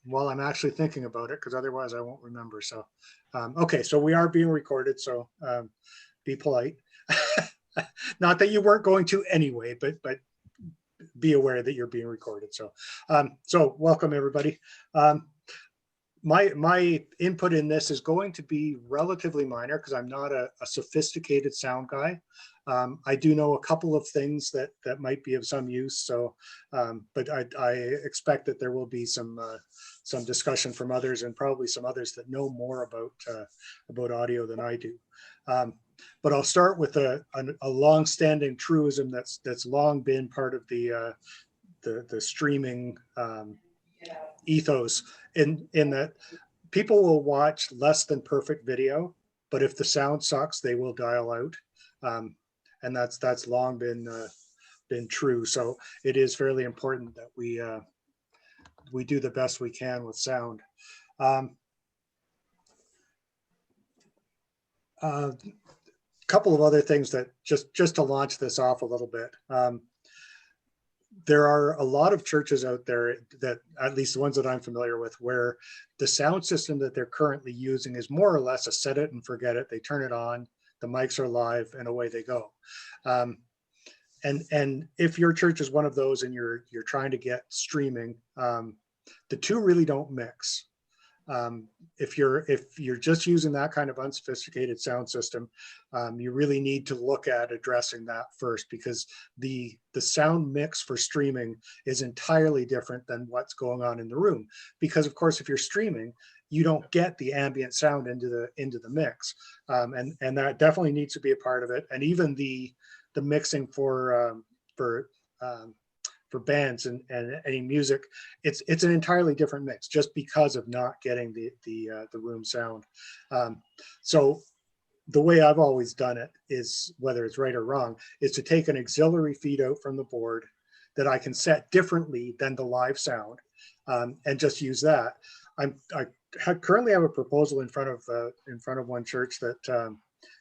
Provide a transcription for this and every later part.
while I'm actually thinking about it, because otherwise I won't remember. So, okay, so we are being recorded, so be polite. Not that you weren't going to anyway, but be aware that you're being recorded. So, so welcome everybody. My input in this is going to be relatively minor because I'm not a sophisticated sound guy. I do know a couple of things that might be of some use. So, but I expect that there will be some discussion from others, and probably some others that know more about audio than I do. But I'll start with a long-standing truism that's long been part of the streaming ethos, in that people will watch less than perfect video, but if the sound sucks, they will dial out, and that's long been true. So it is fairly important that we do the best we can with sound. Couple of other things that just to launch this off a little bit. There are a lot of churches out there, that at least the ones that I'm familiar with, where the sound system that they're currently using is more or less a set it and forget it. They turn it on, the mics are live, and away they go. And if your church is one of those and you're trying to get streaming, the two really don't mix. If you're just using that kind of unsophisticated sound system, you really need to look at addressing that first, because the sound mix for streaming is entirely different than what's going on in the room. Because of course, if you're streaming, you don't get the ambient sound into the mix, and that definitely needs to be a part of it. And even the mixing for bands and any music, it's an entirely different mix, just because of not getting the room sound. So the way I've always done it is, whether it's right or wrong, is to take an auxiliary feed out from the board that I can set differently than the live sound, and just use that. I currently have a proposal in front of one church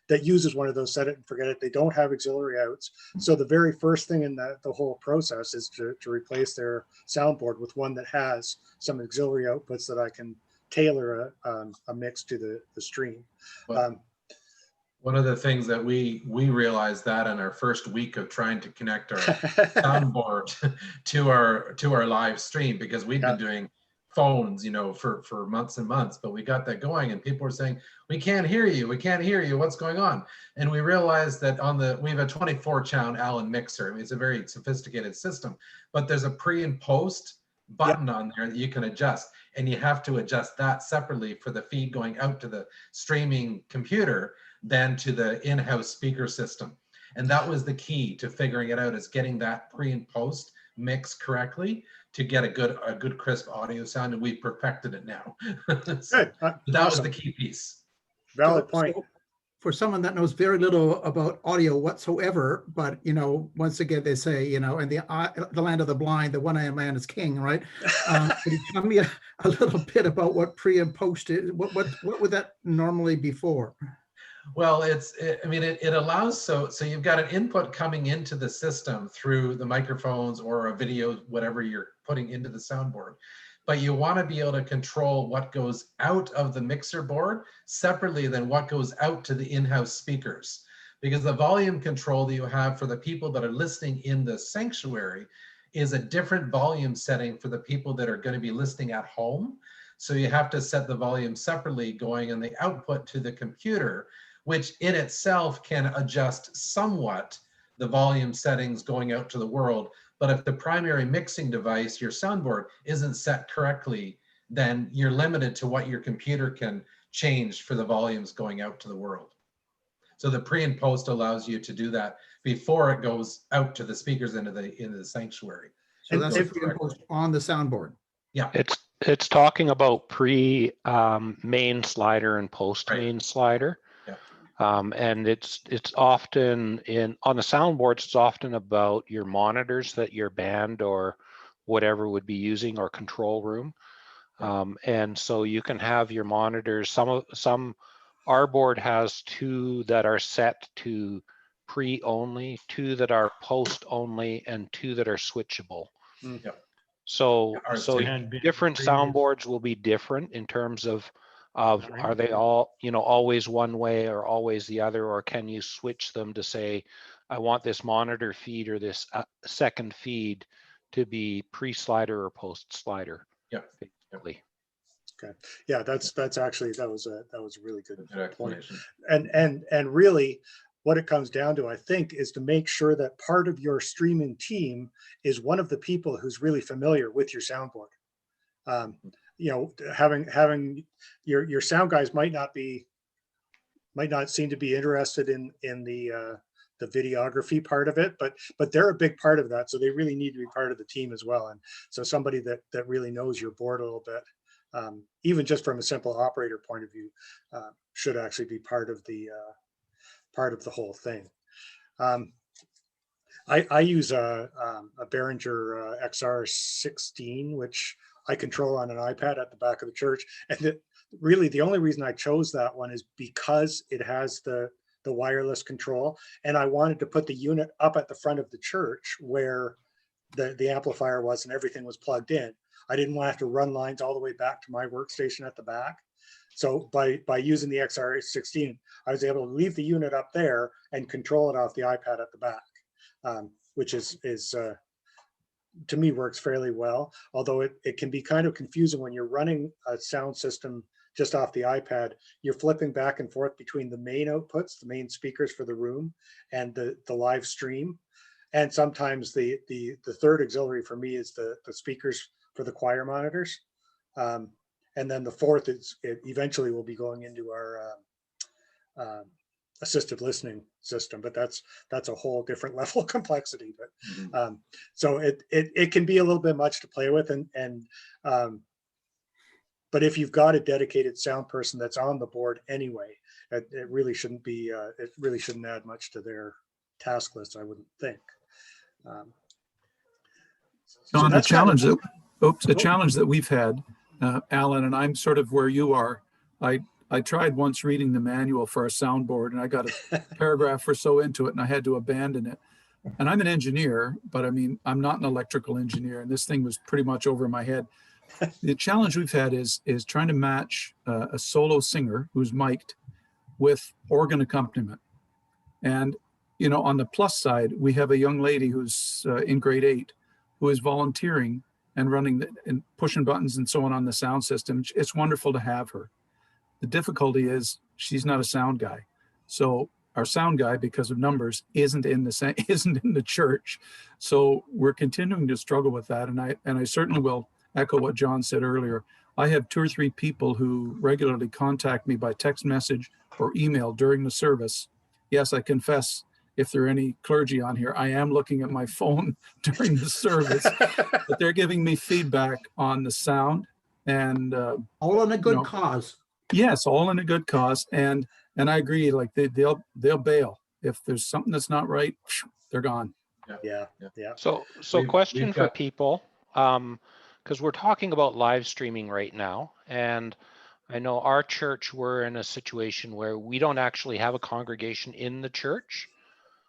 that uses one of those set it and forget it. They don't have auxiliary outs. So the very first thing in the whole process is to replace their soundboard with one that has some auxiliary outputs that I can tailor a mix to the stream. One of the things that we realized that in our first week of trying to connect our soundboard to our live stream, because we've been doing phones, for months and months, but we got that going and people were saying, we can't hear you, what's going on? And we realized that we have a 24 channel Allen mixer. I mean, it's a very sophisticated system, but there's a pre and post button on there that you can adjust, and you have to adjust that separately for the feed going out to the streaming computer than to the in-house speaker system. And that was the key to figuring it out, is getting that pre and post mix correctly to get a good crisp audio sound, and we've perfected it now. So that was the key piece. Valid point. So for someone that knows very little about audio whatsoever, but once again they say, in the land of the blind, the one-eyed man is king, right? Can you tell me a little bit about what pre and post is? What would that normally be for? Well, it allows, so you've got an input coming into the system through the microphones or a video, whatever you're putting into the soundboard, but you want to be able to control what goes out of the mixer board separately than what goes out to the in-house speakers, because the volume control that you have for the people that are listening in the sanctuary is a different volume setting for the people that are going to be listening at home. So you have to set the volume separately going in the output to the computer, which in itself can adjust somewhat the volume settings going out to the world. But if the primary mixing device, your soundboard, isn't set correctly, then you're limited to what your computer can change for the volumes going out to the world. So the pre and post allows you to do that before it goes out to the speakers into the sanctuary. So that's pre and post on the soundboard. Yeah. It's talking about pre main slider and post main slider. And it's often on the soundboards, it's often about your monitors that your band or whatever would be using, or control room. And so you can have your monitors, our board has 2 that are set to pre only, 2 that are post only, and 2 that are switchable. So, Ours so too. And been different previous- soundboards will be different in terms of Design. are they all, you know, always one way or always the other, or can you switch them to say, I want this monitor feed or this second feed to be pre-slider or post-slider. Yep. Basically. Okay. Yeah, that's actually, that was a really good Good point. explanation. And really what it comes down to, I think, is to make sure that part of your streaming team is one of the people who's really familiar with your soundboard. You know, having your sound guys might not seem to be interested in the videography part of it, but they're a big part of that. So they really need to be part of the team as well. And so somebody that really knows your board a little bit, even just from a simple operator point of view, should actually be part of the whole thing. I use a Behringer XR16, which I control on an iPad at the back of the church. And really the only reason I chose that one is because it has the wireless control. And I wanted to put the unit up at the front of the church where the amplifier was and everything was plugged in. I didn't want to have to run lines all the way back to my workstation at the back. So by using the XR16, I was able to leave the unit up there and control it off the iPad at the back, which is to me works fairly well. Although it can be kind of confusing when you're running a sound system just off the iPad. You're flipping back and forth between the main outputs, the main speakers for the room, and the live stream. And sometimes the third auxiliary for me is the speakers for the choir monitors. And then the fourth is it eventually will be going into our assisted listening system, but that's a whole different level of complexity. But so it can be a little bit much to play with, but if you've got a dedicated sound person that's on the board anyway, it really shouldn't be it really shouldn't add much to their task list, I wouldn't think. John, the challenge that Oh. challenge that we've had, Alan, and I'm sort of where you are. I tried once reading the manual for a soundboard, and I got a paragraph or so into it, and I had to abandon it. And I'm an engineer, but I mean, I'm not an electrical engineer, and this thing was pretty much over my head. The challenge we've had is trying to match a solo singer who's mic'd with organ accompaniment. And you know, on the plus side, we have a young lady who's in grade 8 who is volunteering and running and pushing buttons and so on the sound system. It's wonderful to have her. The difficulty is she's not a sound guy. So our sound guy, because of numbers, isn't in the church. So we're continuing to struggle with that. And I certainly will echo what John said earlier. I have 2 or 3 people who regularly contact me by text message or email during the service. Yes, I confess, if there are any clergy on here, I am looking at my phone during the service, but they're giving me feedback on the sound and all in a good cause. Yes, all in a good cause. And I agree, like they'll bail. If there's something that's not right, they're gone. Yeah. So question for people, because we're talking about live streaming right now, and I know our church, we're in a situation where we don't actually have a congregation in the church.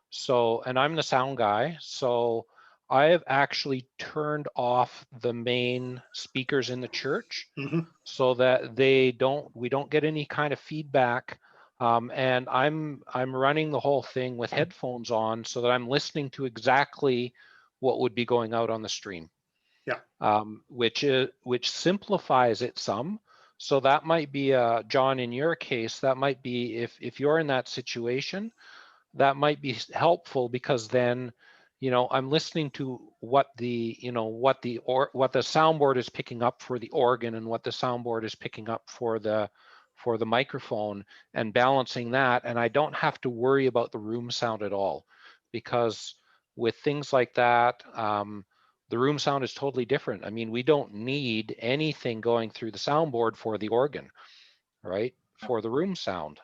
So, and I'm the sound guy, so I have actually turned off the main speakers in the church so that we don't get any kind of feedback. And I'm running the whole thing with headphones on so that I'm listening to exactly what would be going out on the stream. Yeah. Which simplifies it some. So that might be John, in your case, that might be if you're in that situation, that might be helpful, because then, you know, I'm listening to what the soundboard is picking up for the organ and what the soundboard is picking up for the microphone, and balancing that. And I don't have to worry about the room sound at all, because with things like that, the room sound is totally different. I mean, we don't need anything going through the soundboard for the organ, right? For the room sound.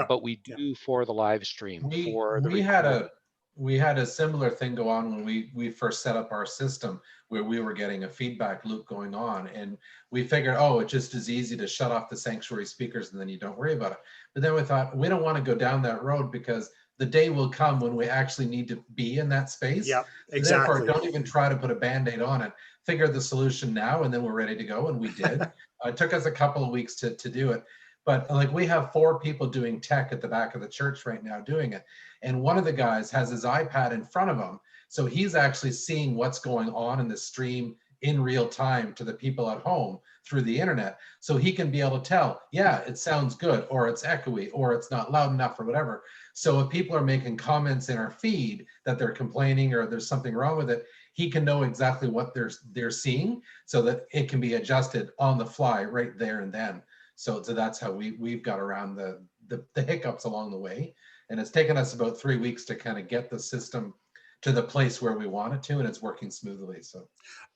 But we do for the live stream. We had a similar thing go on when we first set up our system, where we were getting a feedback loop going on, and we figured, oh, it's just as easy to shut off the sanctuary speakers and then you don't worry about it. But then we thought, we don't want to go down that road, because the day will come when we actually need to be in that space. Yeah, exactly. Therefore, don't even try to put a Band-Aid on it. figure the solution now and then we're ready to go, and we did. It took us a couple of weeks to do it. But like we have 4 people doing tech at the back of the church right now doing it. And one of the guys has his iPad in front of him. So he's actually seeing what's going on in the stream in real time to the people at home through the internet. So he can be able to tell, yeah, it sounds good, or it's echoey, or it's not loud enough, or whatever. So if people are making comments in our feed that they're complaining or there's something wrong with it, he can know exactly what they're seeing so that it can be adjusted on the fly right there and then. So that's how we've got around the hiccups along the way. And it's taken us about 3 weeks to kind of get the system to the place where we want it to, and it's working smoothly. So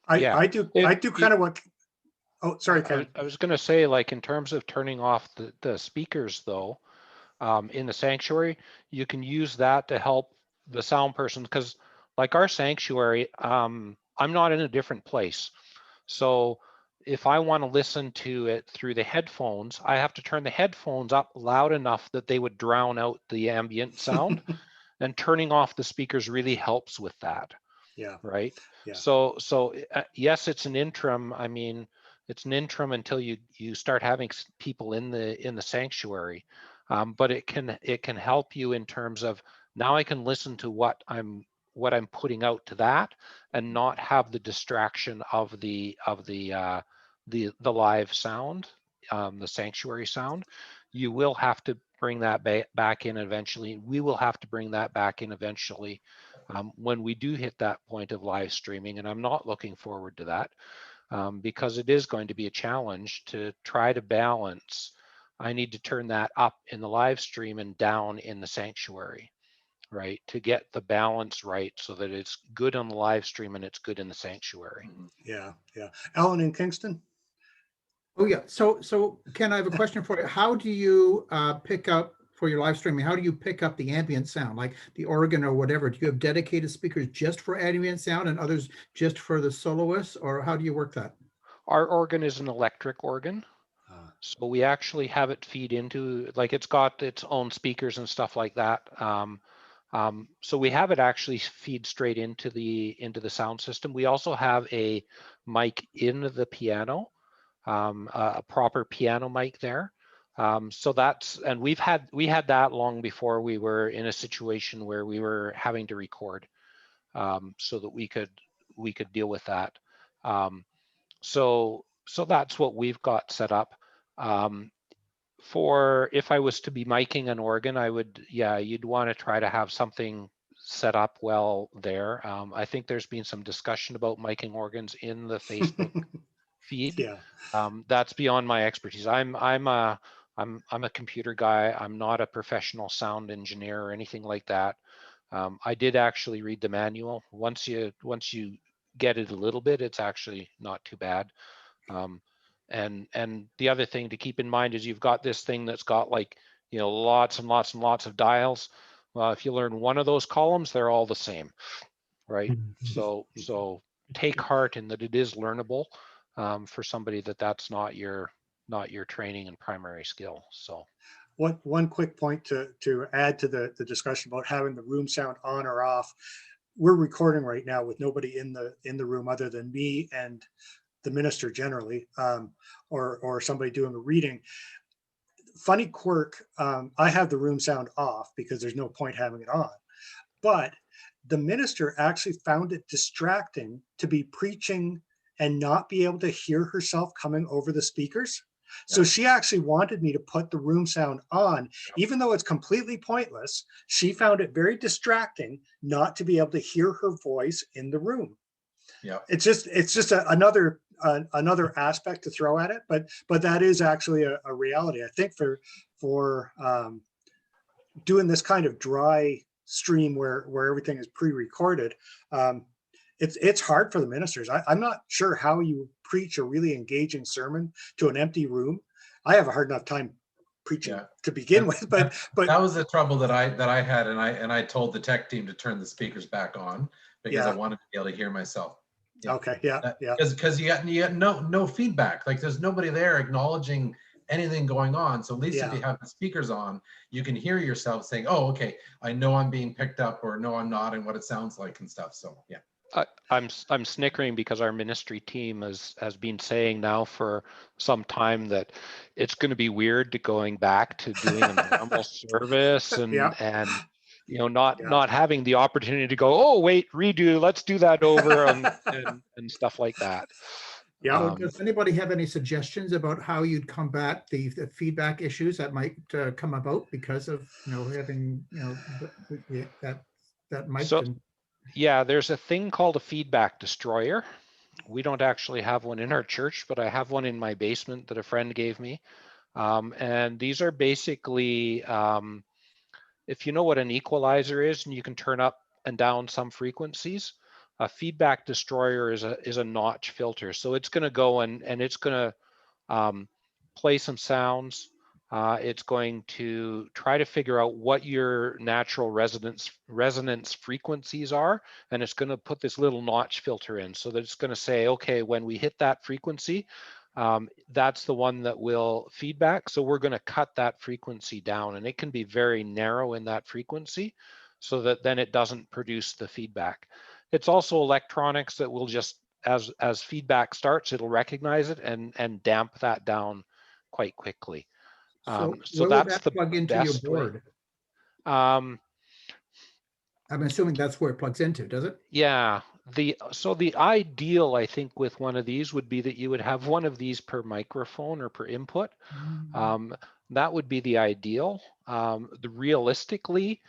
I do kind of what, oh, sorry, Ken. I was going to say, like, in terms of turning off the speakers, though, in the sanctuary, you can use that to help the sound person, because like our sanctuary, I'm not in a different place. So if I want to listen to it through the headphones, I have to turn the headphones up loud enough that they would drown out the ambient sound. And turning off the speakers really helps with that. Yeah. Right. Yeah. So yes, it's an interim. I mean, it's an interim until you start having people in the sanctuary, but it can help you in terms of, now I can listen to what I'm putting out to that, and not have the distraction of the live sound, the sanctuary sound. You will have to bring that back in eventually. We will have to bring that back in eventually, when we do hit that point of live streaming. And I'm not looking forward to that, because it is going to be a challenge to try to balance. I need to turn that up in the live stream and down in the sanctuary, right, to get the balance right so that it's good on the live stream and it's good in the sanctuary. Yeah. Yeah. Alan in Kingston. Oh, yeah. So Ken, I have a question for you. How do you pick up for your live streaming? How do you pick up the ambient sound, like the organ or whatever? Do you have dedicated speakers just for ambient sound and others just for the soloists, or how do you work that? Our organ is an electric organ. So we actually have it feed into, like, it's got its own speakers and stuff like that. So we have it actually feed straight into the sound system. We also have a mic in the piano, a proper piano mic there. So that's, and we had that long before we were in a situation where we were having to record, so that we could deal with that. So that's what we've got set up. For if I was to be miking an organ, I would, yeah, you'd want to try to have something set up well there. I think there's been some discussion about miking organs in the Facebook feed. Yeah. That's beyond my expertise. I'm a computer guy. I'm not a professional sound engineer or anything like that. I did actually read the manual. Once you get it a little bit, it's actually not too bad. And the other thing to keep in mind is you've got this thing that's got, like, lots and lots and lots of dials. Well, if you learn one of those columns, they're all the same, right? So take heart in that it is learnable, for somebody that's not your training and primary skill. So One quick point to add to the discussion about having the room sound on or off. We're recording right now with nobody in the room other than me and the minister generally, or somebody doing a reading. Funny quirk, I have the room sound off because there's no point having it on. But the minister actually found it distracting to be preaching and not be able to hear herself coming over the speakers. So she actually wanted me to put the room sound on, even though it's completely pointless. She found it very distracting not to be able to hear her voice in the room. Yeah, it's just another aspect to throw at it, but that is actually a reality. I think for doing this kind of dry stream where everything is pre-recorded, it's hard for the ministers. I'm not sure how you preach a really engaging sermon to an empty room. I have a hard enough time preaching to begin with, but that was the trouble that I had, and I told the tech team to turn the speakers back on because I wanted to be able to hear myself. Yeah. Okay. Yeah. Because you got no feedback. Like, there's nobody there acknowledging anything going on. So at least if you have the speakers on, you can hear yourself saying, "Oh, okay, I know I'm being picked up," or "No, I'm not," and what it sounds like and stuff. So yeah. I'm snickering because our ministry team has been saying now for some time that it's going to be weird to going back to doing a normal service Yeah, and yeah. not having the opportunity to go, oh wait, redo, let's do that over and stuff like that. Yeah. So does anybody have any suggestions about how you'd combat the feedback issues that might come about because of, having, that mic? So yeah, there's a thing called a feedback destroyer. We don't actually have one in our church, but I have one in my basement that a friend gave me. And these are basically, if you know what an equalizer is, and you can turn up and down some frequencies, a feedback destroyer is a notch filter. So it's going to go and it's going to play some sounds. It's going to try to figure out what your natural resonance frequencies are, and it's going to put this little notch filter in so that it's going to say, okay, when we hit that frequency, that's the one that will feedback. So we're going to cut that frequency down, and it can be very narrow in that frequency so that then it doesn't produce the feedback. It's also electronics that will just, as feedback starts, it'll recognize it and damp that down quite quickly. So So where would that's that the plug into your best way. board? I'm assuming that's where it plugs into, does it? Yeah. So the ideal, I think, with one of these would be that you would have one of these per microphone or per input. That would be the ideal. Realistically,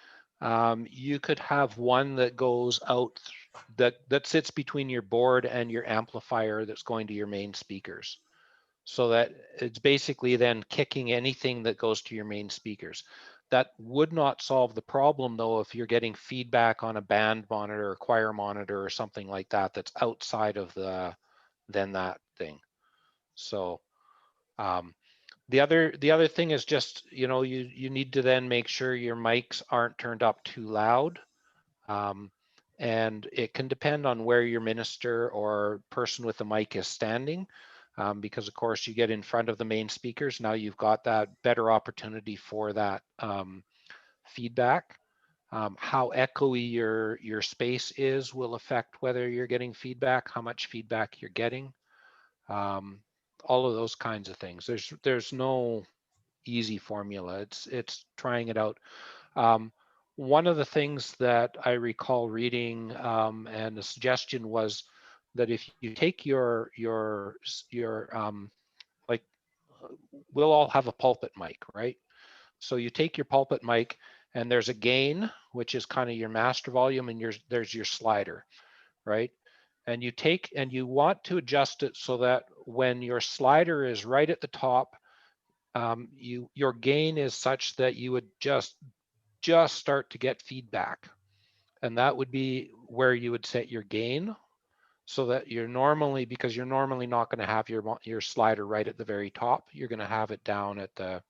you could have one that goes out that sits between your board and your amplifier that's going to your main speakers. So that it's basically then kicking anything that goes to your main speakers. That would not solve the problem though if you're getting feedback on a band monitor or choir monitor or something like that that's outside of that thing. So the other thing is just, you need to then make sure your mics aren't turned up too loud. And it can depend on where your minister or person with the mic is standing. Because of course you get in front of the main speakers. Now you've got that better opportunity for that feedback. How echoey your space is will affect whether you're getting feedback, how much feedback you're getting, all of those kinds of things. There's no easy formula. It's trying it out. One of the things that I recall reading, and the suggestion was that if you take your like, we'll all have a pulpit mic, right? So you take your pulpit mic and there's a gain, which is kind of your master volume, and there's your slider, right? And you want to adjust it so that when your slider is right at the top, your gain is such that you would just start to get feedback. And that would be where you would set your gain, so that because you're normally not going to have your slider right at the very top. You're going to have it down at the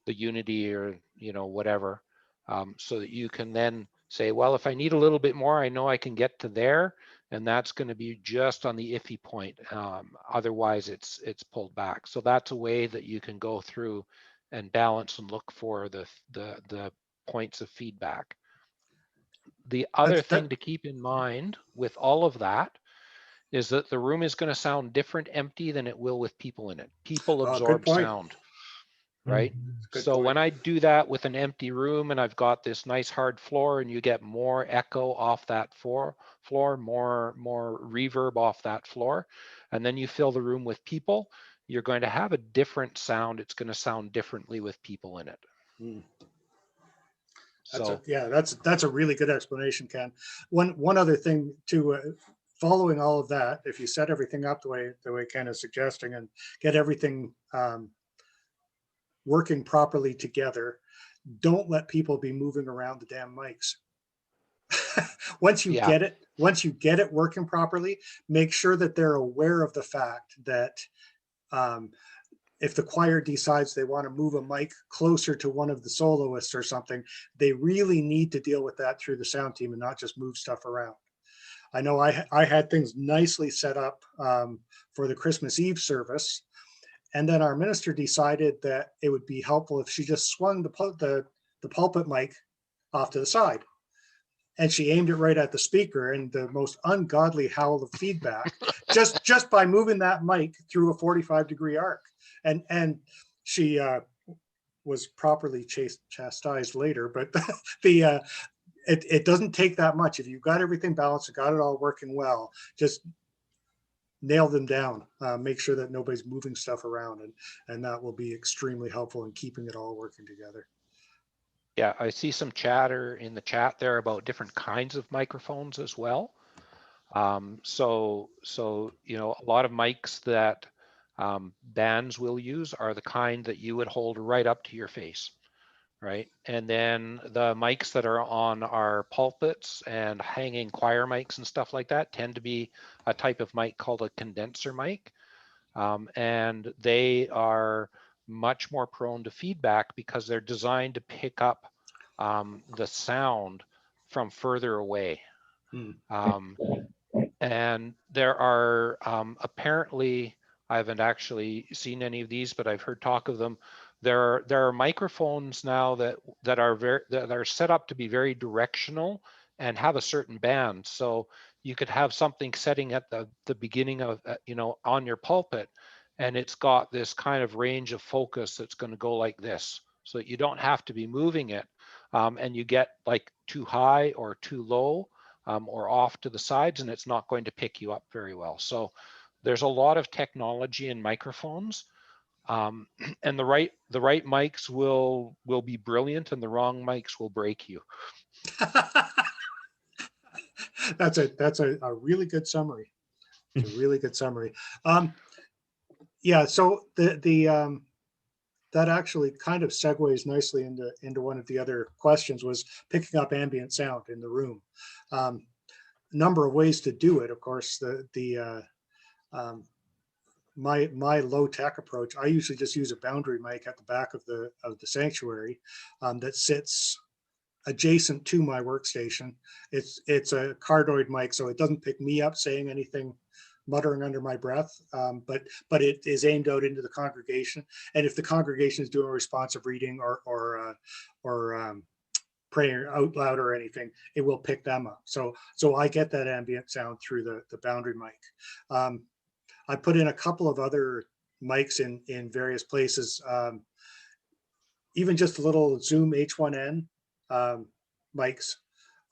unity or whatever, so that you can then say, well, if I need a little bit more, I know I can get to there, and that's going to be just on the iffy point. Otherwise it's pulled back. So that's a way that you can go through and balance and look for the points of feedback. The other thing to keep in mind with all of that is that the room is going to sound different empty than it will with people in it. People Good absorb point. sound, right? Good So point. when I do that with an empty room and I've got this nice hard floor, and you get more echo off that floor, more reverb off that floor, and then you fill the room with people, you're going to have a different sound. It's going to sound differently with people in it. That's a really good explanation, Ken. One other thing too, following all of that, if you set everything up the way Ken is suggesting and get everything working properly together, don't let people be moving around the damn mics. Once you get it working properly, make sure that they're aware of the fact that if the choir decides they want to move a mic closer to one of the soloists or something, they really need to deal with that through the sound team and not just move stuff around. I know I had things nicely set up for the Christmas Eve service, and then our minister decided that it would be helpful if she just swung the pulpit mic off to the side. and she aimed it right at the speaker, and the most ungodly howl of feedback just by moving that mic through a 45-degree arc. And she was properly chastised later, but it doesn't take that much. If you've got everything balanced, you got it all working well, just nail them down. Make sure that nobody's moving stuff around, and that will be extremely helpful in keeping it all working together. Yeah, I see some chatter in the chat there about different kinds of microphones as well. So a lot of mics that bands will use are the kind that you would hold right up to your face, right? And then the mics that are on our pulpits and hanging choir mics and stuff like that tend to be a type of mic called a condenser mic. And they are much more prone to feedback because they're designed to pick up the sound from further away. And there are apparently, I haven't actually seen any of these, but I've heard talk of them. There are microphones now that are set up to be very directional and have a certain band. So you could have something setting at the beginning of on your pulpit, and it's got this kind of range of focus that's going to go like this, so that you don't have to be moving it, and you get like too high or too low. Or off to the sides, and it's not going to pick you up very well. So there's a lot of technology in microphones, and the right mics will be brilliant, and the wrong mics will break you. That's a really good summary. It's a really good summary. Yeah, so the that actually kind of segues nicely into one of the other questions, was picking up ambient sound in the room. Number of ways to do it. Of course, my low tech approach, I usually just use a boundary mic at the back of the sanctuary that sits adjacent to my workstation. It's a cardioid mic, so it doesn't pick me up saying anything, muttering under my breath, but it is aimed out into the congregation. And if the congregation is doing a responsive reading or praying out loud or anything, it will pick them up. So I get that ambient sound through the boundary mic. I put in a couple of other mics in various places. Even just a little Zoom H1N mics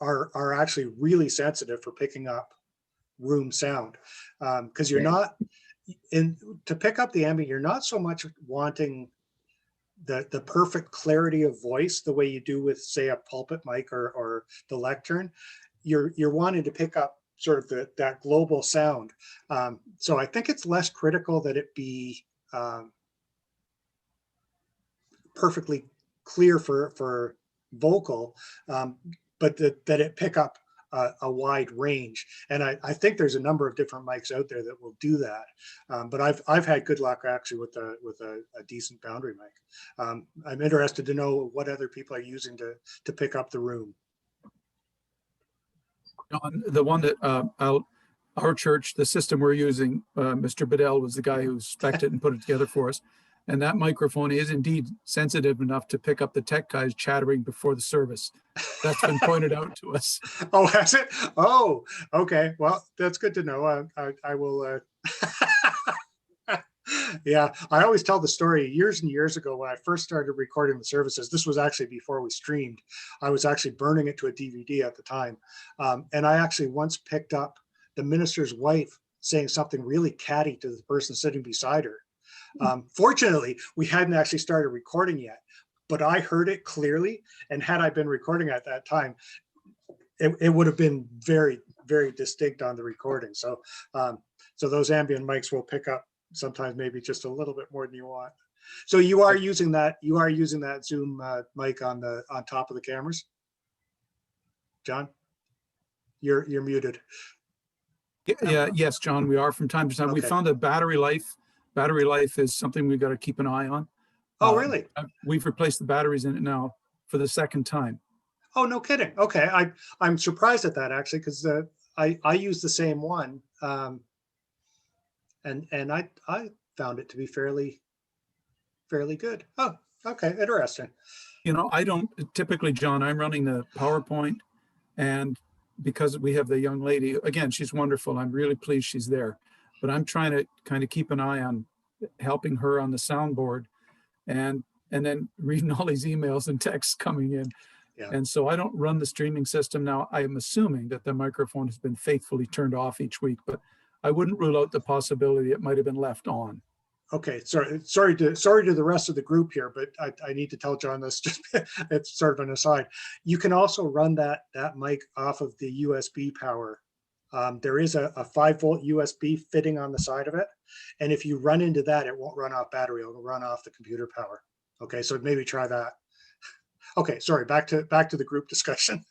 are actually really sensitive for picking up room sound, because you're not to pick up the ambient. You're not so much wanting the perfect clarity of voice the way you do with, say, a pulpit mic or the lectern. You're wanting to pick up sort of that global sound. So I think it's less critical that it be perfectly clear for vocal, but that it pick up a wide range. And I think there's a number of different mics out there that will do that. But I've had good luck actually with a decent boundary mic. I'm interested to know what other people are using to pick up the room. John, the one that our church, the system we're using, Mr. Bedell was the guy who spec'd it and put it together for us. And that microphone is indeed sensitive enough to pick up the tech guys chattering before the service. That's been pointed out to us. Oh, has it? Oh, okay. Well, that's good to know. I will. Yeah, I always tell the story. Years and years ago, when I first started recording the services, this was actually before we streamed. I was actually burning it to a DVD at the time. And I actually once picked up the minister's wife saying something really catty to the person sitting beside her. Fortunately, we hadn't actually started recording yet, but I heard it clearly. And had I been recording at that time, it would have been very, very distinct on the recording. So, so those ambient mics will pick up sometimes maybe just a little bit more than you want. So you are using that Zoom mic on top of the cameras, John? You're muted. Yeah, yes, John, we are from time to time. We Okay. found that battery life is something we've got to keep an eye on. Oh, really? We've replaced the batteries in it now for the second time. Oh, no kidding. Okay, I'm surprised at that actually, because I use the same one, and I found it to be fairly good. Oh, okay, interesting. You know, I don't typically, John, I'm running the PowerPoint And because we have the young lady, again, she's wonderful. I'm really pleased she's there. But I'm trying to kind of keep an eye on helping her on the soundboard and then reading all these emails and texts coming in. Yeah. And so I don't run the streaming system now. I am assuming that the microphone has been faithfully turned off each week, but I wouldn't rule out the possibility it might have been left on. Okay, sorry to the rest of the group here, but I need to tell John this. Just it's sort of an aside. You can also run that mic off of the USB power. There is a 5-volt USB fitting on the side of it, and if you run into that, it won't run off battery. It'll run off the computer power. Okay, so maybe try that. Okay, sorry. Back to the group discussion.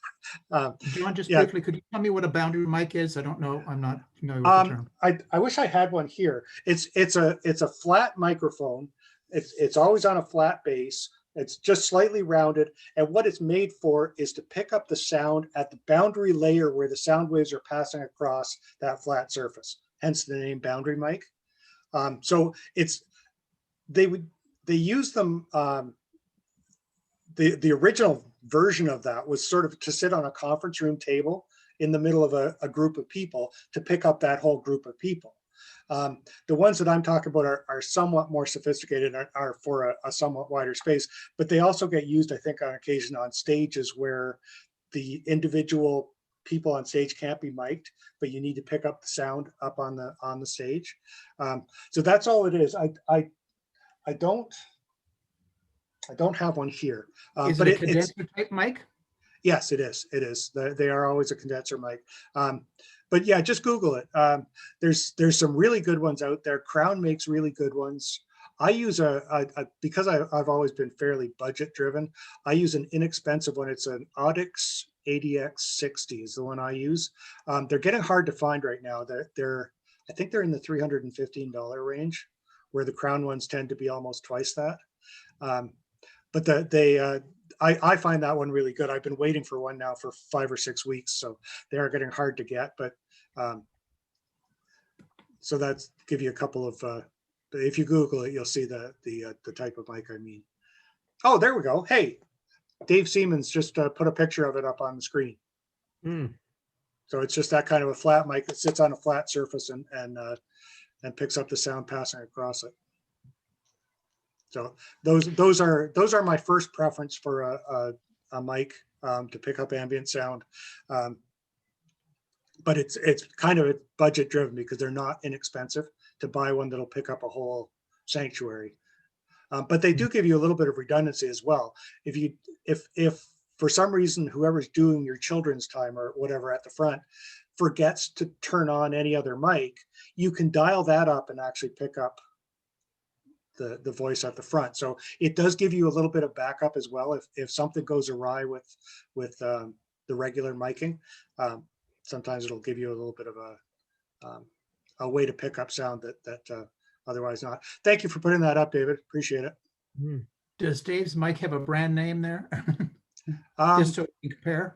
John, just yeah. briefly, could you tell me what a boundary mic is? I don't know. I'm not familiar with the term. I wish I had one here. It's a flat microphone. It's always on a flat base. It's just slightly rounded. And what it's made for is to pick up the sound at the boundary layer where the sound waves are passing across that flat surface. Hence the name boundary mic. So they use them. The original version of that was sort of to sit on a conference room table in the middle of a group of people to pick up that whole group of people. The ones that I'm talking about are somewhat more sophisticated, are for a somewhat wider space, but they also get used, I think, on occasion on stages where the individual people on stage can't be mic'd, but you need to pick up the sound up on the stage. So that's all it is. I don't have one here. Is but it a condenser type mic? Yes, it is. It is. They are always a condenser mic. But yeah, just Google it. There's some really good ones out there. Crown makes really good ones. I use because I've always been fairly budget driven. I use an inexpensive one. It's an Audix ADX60 is the one I use. They're getting hard to find right now. I think they're in the $315 range, where the Crown ones tend to be almost twice that. But I find that one really good. I've been waiting for one now for 5 or 6 weeks, so they are getting hard to get. But so that's give you a couple of. If you Google it, you'll see the type of mic I mean. Oh, there we go. Hey, Dave Siemens just put a picture of it up on the screen. So it's just that kind of a flat mic that sits on a flat surface and picks up the sound passing across it. So those are my first preference for a mic to pick up ambient sound, but it's kind of budget driven because they're not inexpensive to buy one that'll pick up a whole sanctuary. But they do give you a little bit of redundancy as well. If for some reason whoever's doing your children's time or whatever at the front forgets to turn on any other mic, you can dial that up and actually pick up the voice at the front. So it does give you a little bit of backup as well if something goes awry with the regular miking. Sometimes it'll give you a little bit of a way to pick up sound that otherwise not. Thank you for putting that up, David. Appreciate it. Does Dave's mic have a brand name there? Just so we can compare.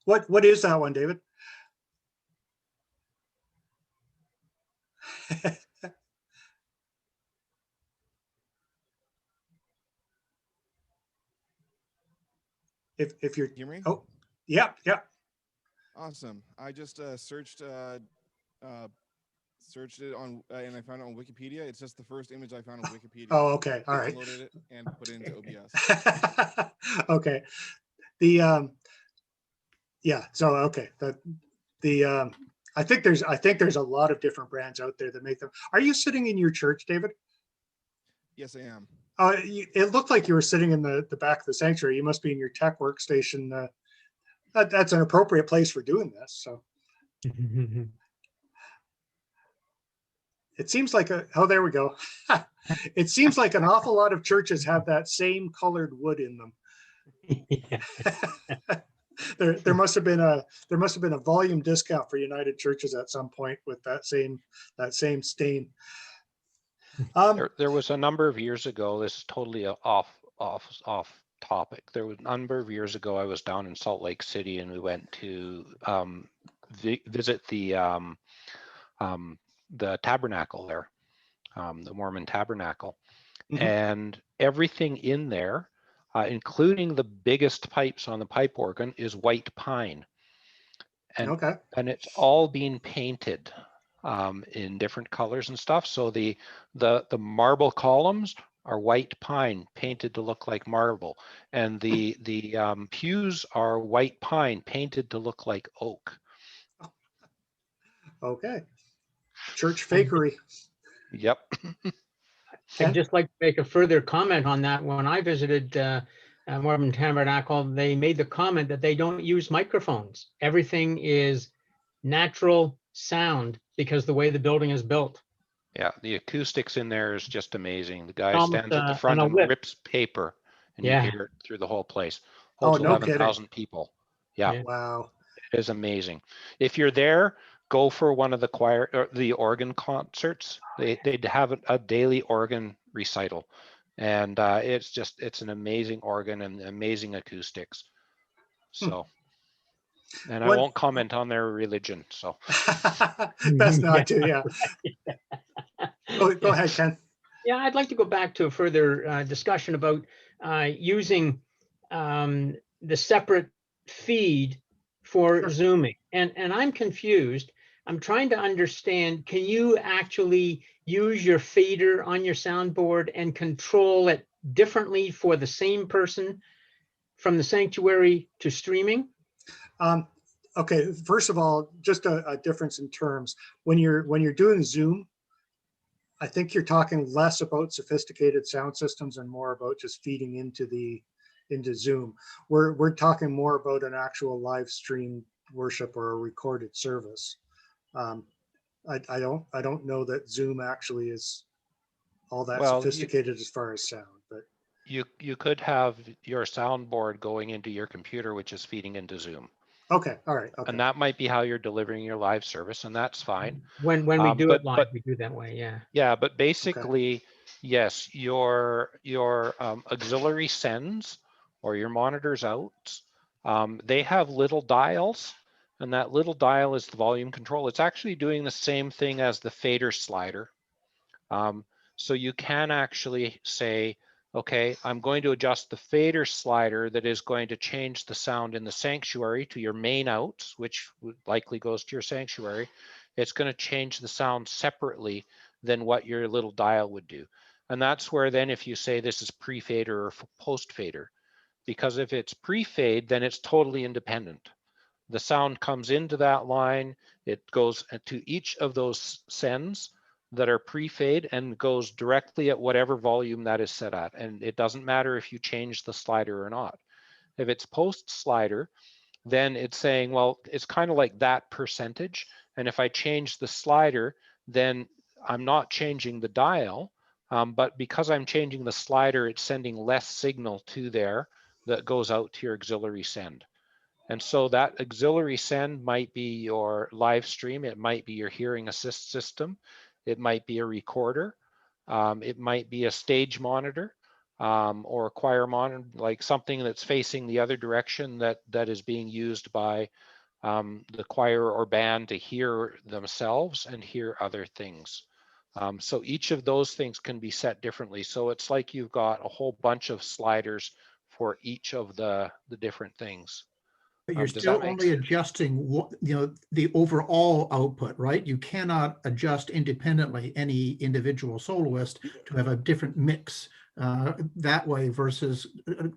What is that one, David? If you're hear me? Oh, yeah. Awesome. I just searched it on and I found it on Wikipedia. It's just the first image I found on Wikipedia. Oh, okay. All right. Downloaded it and put it into OBS. Okay. Yeah. So okay. I think there's a lot of different brands out there that make them. Are you sitting in your church, David? Yes, I am. It looked like you were sitting in the back of the sanctuary. You must be in your tech workstation. That's an appropriate place for doing this. So it seems like oh, there we go. It seems like an awful lot of churches have that same colored wood in them. There must have been a volume discount for United Churches at some point with that same stain. There was a number of years ago. This is totally off topic. There was a number of years ago. I was down in Salt Lake City, and we went to visit the tabernacle there, the Mormon tabernacle, and everything in there, including the biggest pipes on the pipe organ, is white pine. Okay. and it's all being painted in different colors and stuff. So the marble columns are white pine painted to look like marble, and the pews are white pine painted to look like oak. Okay. Church And fakery. Yep. Ken? I'd just like to make a further comment on that. When I visited Mormon Tabernacle, they made the comment that they don't use microphones. Everything is natural sound because the way the building is built. Yeah, the acoustics in there is just amazing. The guy Almost, stands at the on front a and whip. rips paper, and you Yeah. hear it through the whole place. Oh, Holds no kidding. 11,000 people. Yeah, Yeah. Wow. it is amazing. If you're there, go for one of the choir or the organ concerts. They'd have a daily organ recital, and it's an amazing organ and amazing acoustics. So, and I What? won't comment on their religion. So, Best not Yeah. to, yeah. Go ahead, Ken. Yeah, I'd like to go back to a further discussion about using the separate feed for Sure. Zooming. And I'm confused. I'm trying to understand, can you actually use your fader on your soundboard and control it differently for the same person from the sanctuary to streaming? Okay, first of all, just a difference in terms. When you're doing Zoom, I think you're talking less about sophisticated sound systems and more about just feeding into Zoom. We're talking more about an actual live stream worship or a recorded service. I don't know that Zoom actually is all that well, sophisticated as far as sound, but you could have your soundboard going into your computer, which is feeding into Zoom. okay, all right, okay. And that might be how you're delivering your live service, and that's fine. When we do but it live, we do that way, yeah. Yeah, but basically, yes, your auxiliary sends or your monitors outs, they have little dials, and that little dial is the volume control. It's actually doing the same thing as the fader slider. So you can actually say, okay, I'm going to adjust the fader slider that is going to change the sound in the sanctuary to your main outs, which likely goes to your sanctuary. It's going to change the sound separately than what your little dial would do. And that's where then if you say this is pre-fader or post-fader, because if it's pre-fade, then it's totally independent. The sound comes into that line, it goes to each of those sends that are pre-fade and goes directly at whatever volume that is set at. And it doesn't matter if you change the slider or not. If it's post slider, then it's saying, well, it's kind of like that percentage. And if I change the slider, then I'm not changing the dial, but because I'm changing the slider, it's sending less signal to there that goes out to your auxiliary send. And so that auxiliary send might be your live stream. It might be your hearing assist system. It might be a recorder. It might be a stage monitor or a choir monitor, like something that's facing the other direction that is being used by the choir or band to hear themselves and hear other things. So each of those things can be set differently. So it's like you've got a whole bunch of sliders for each of the different things. But you're Does that still make only sense? adjusting what, the overall output, right? You cannot adjust independently any individual soloist to have a different mix that way versus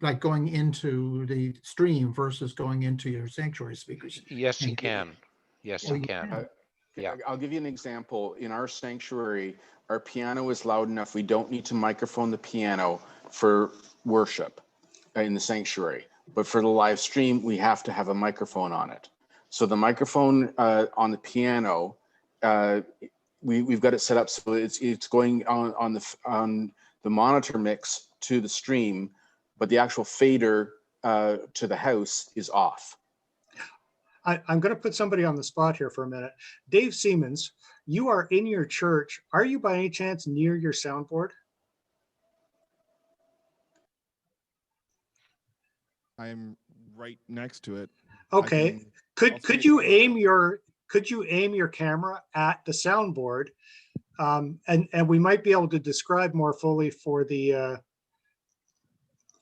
like going into the stream versus going into your sanctuary speakers. Yes, you And- can. Yes, Oh, you you can. can. Yeah. I'll give you an example. In our sanctuary, our piano is loud enough. We don't need to microphone the piano for worship in the sanctuary. But for the live stream, we have to have a microphone on it. So the microphone on the piano, we've got it set up so it's going on the monitor mix to the stream, but the actual fader to the house is off. I'm going to put somebody on the spot here for a minute. Dave Siemens, you are in your church. Are you by any chance near your soundboard? I'm right next to it. Okay. I'll Could see you it. aim your camera at the soundboard, and we might be able to describe more fully for the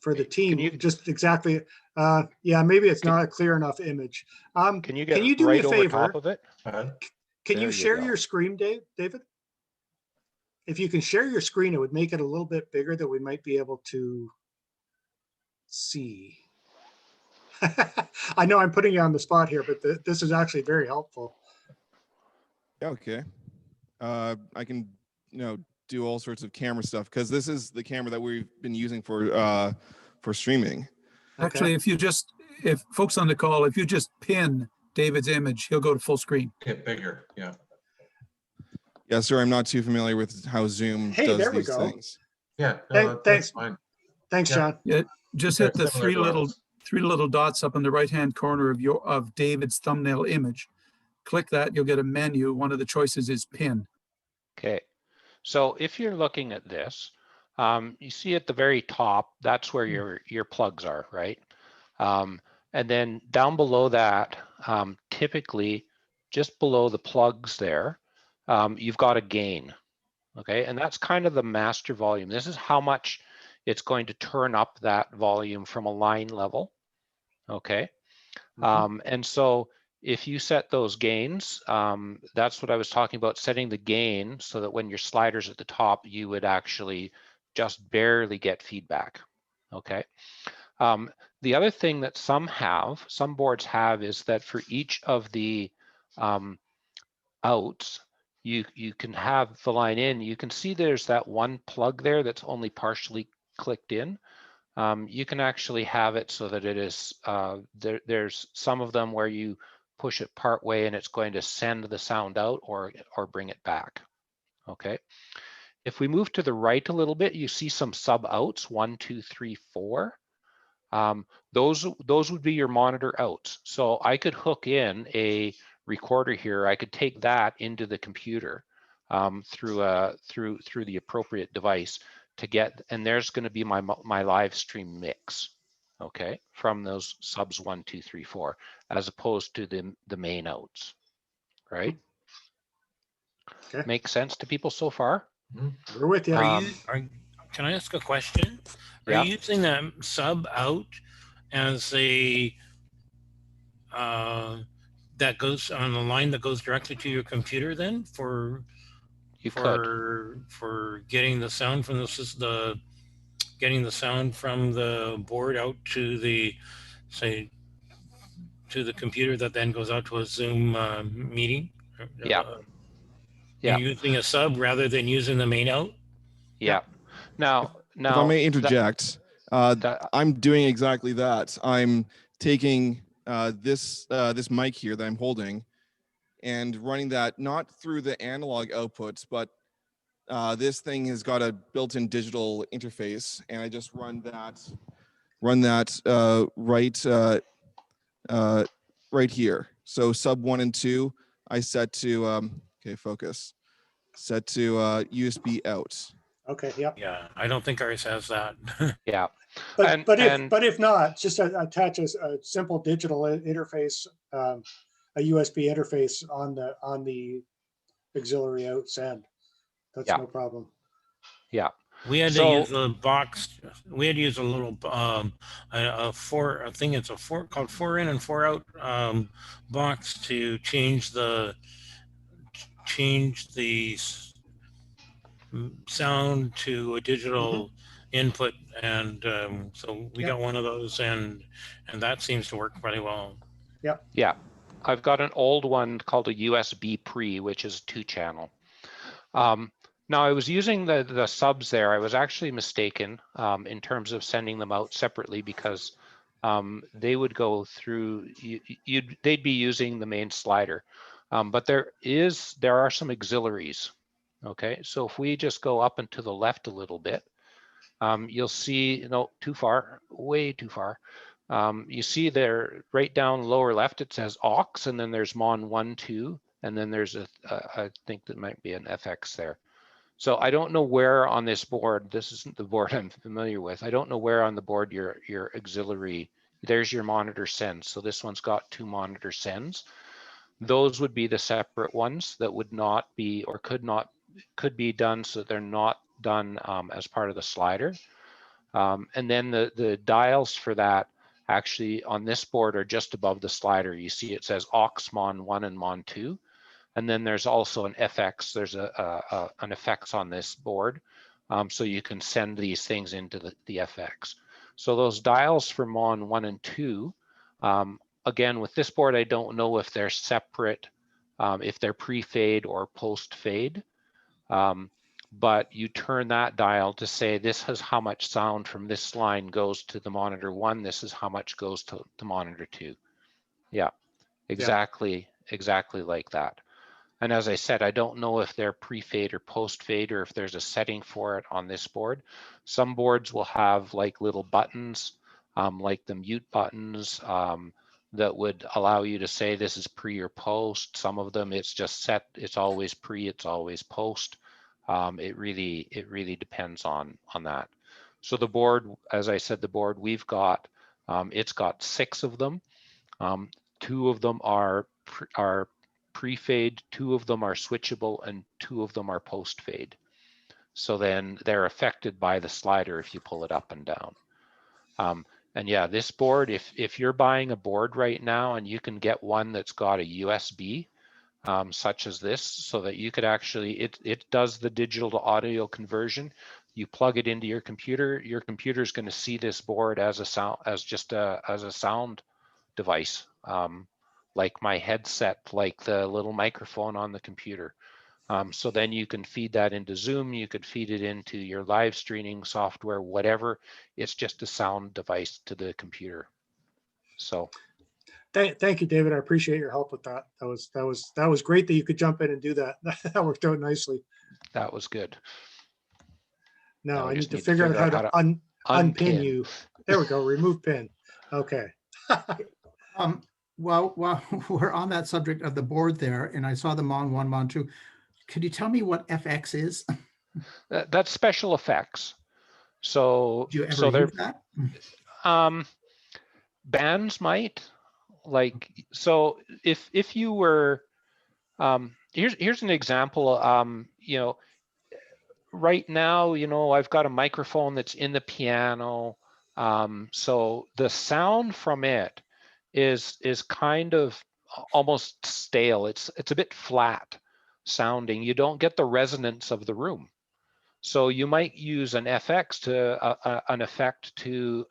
for the Can team, you- just exactly. Yeah, maybe it's not a clear enough image. Can you get do me right a over favor? top of it? Can There you you share go. your screen, David? If you can share your screen, it would make it a little bit bigger that we might be able to see. I know I'm putting you on the spot here, but this is actually very helpful. Yeah, okay. I can, do all sorts of camera stuff because this is the camera that we've been using for streaming. Actually, if folks on the call, if you just pin David's image, he'll go to full screen. Get bigger, yeah. Yeah, sir. I'm not too familiar with how Zoom Hey, does there we these go. things. Yeah, Thanks. that's fine. Thanks, Yeah. John. Yeah, just They're hit the similar to ours. three little dots up on the right-hand corner of David's thumbnail image. Click that, you'll get a menu. One of the choices is pin. Okay. So if you're looking at this, you see at the very top, that's where your plugs are, right? And then down below that, typically just below the plugs there, you've got a gain, okay? And that's kind of the master volume. This is how much it's going to turn up that volume from a line level, okay? And so if you set those gains, that's what I was talking about, setting the gain so that when your slider's at the top, you would actually just barely get feedback, okay? The other thing that some boards have is that for each of the outs, you can have the line in. You can see there's that one plug there that's only partially clicked in. You can actually have it so that it is, there's some of them where you push it part way and it's going to send the sound out or bring it back, okay? If we move to the right a little bit, you see some sub outs, 1, 2, 3, 4. Those would be your monitor outs. So I could hook in a recorder here. I could take that into the computer through the appropriate device to get, and there's going to be my live stream mix, okay, from those subs 1, 2, 3, 4, as opposed to the main outs, right? Okay. Makes sense to people so far? We're with you. Can I ask a question? Are Yeah. you using the sub out as a that goes on the line that goes directly to your computer then for getting the sound from getting the sound from the board out to the computer that then goes out to a Zoom meeting? Yeah. You're using a sub rather than using the main out? Yeah. Now, if I may interject, I'm doing exactly that. I'm taking this mic here that I'm holding and running that not through the analog outputs, but this thing has got a built-in digital interface, and I just run that right here. So sub 1 and 2, I set to okay, focus. Set to USB out. Okay. Yep. Yeah, I don't think ours has that. Yeah. But if not, just attach a simple digital interface, a USB interface on the auxiliary outs end. That's no problem. Yeah. We had to use a box. We had to use a little a 4. I think it's a 4 called 4 in and 4 out box to change the sound to a digital input, and so we got one of those, and that seems to work pretty well. Yep. Yeah, I've got an old one called a USB pre, which is 2-channel. Now I was using the subs there. I was actually mistaken in terms of sending them out separately because they would go through. They'd be using the main slider, but there are some auxiliaries. Okay, so if we just go up and to the left a little bit, you'll see, no, too far, way too far. You see there, right down lower left, it says aux, and then there's Mon 1, 2, and then there's I think that might be an FX there. So I don't know where on this board, this isn't the board I'm familiar with. I don't know where on the board your auxiliary, there's your monitor sends. So this one's got 2 monitor sends. Those would be the separate ones that would not be, or could be done so they're not done as part of the slider. And then the dials for that actually on this board are just above the slider. You see it says aux Mon 1 and Mon 2. And then there's also an FX. There's an FX on this board. So you can send these things into the FX. So those dials for Mon 1 and 2, again, with this board, I don't know if they're separate, if they're pre-fade or post-fade. But you turn that dial to say, this is how much sound from this line goes to the monitor 1. This is how much goes to monitor 2. Yeah, exactly like that. And as I said, I don't know if they're pre-fade or post-fade, or if there's a setting for it on this board. Some boards will have like little buttons, like the mute buttons, that would allow you to say this is pre or post. Some of them it's just set, it's always pre, it's always post. It really depends on that. So the board, as I said, the board we've got, it's got 6 of them. 2 of them are pre-fade, 2 of them are switchable, and 2 of them are post-fade. So then they're affected by the slider if you pull it up and down. And yeah, this board, if you're buying a board right now and you can get one that's got a USB, such as this, so that you could actually, it does the digital to audio conversion. You plug it into your computer is going to see this board as a sound, as a sound device, like my headset, like the little microphone on the computer. So then you can feed that into Zoom, you could feed it into your live streaming software, whatever. It's just a sound device to the computer. So Thank you, David. I appreciate your help with that. That was great that you could jump in and do that. That worked out nicely. that was good. Now I just need to figure out how to unpin you. There we go. Remove pin. Okay. Well, while we're on that subject of the board there, and I saw the Mon 1, Mon 2, could you tell me what FX is? That's special effects. So Do you ever use that? Bands might, like, so if you were, here's an example. You know, right now, you know, I've got a microphone that's in the piano. So the sound from it is kind of almost stale. It's a bit flat sounding. You don't get the resonance of the room. So you might use an FX to an effect to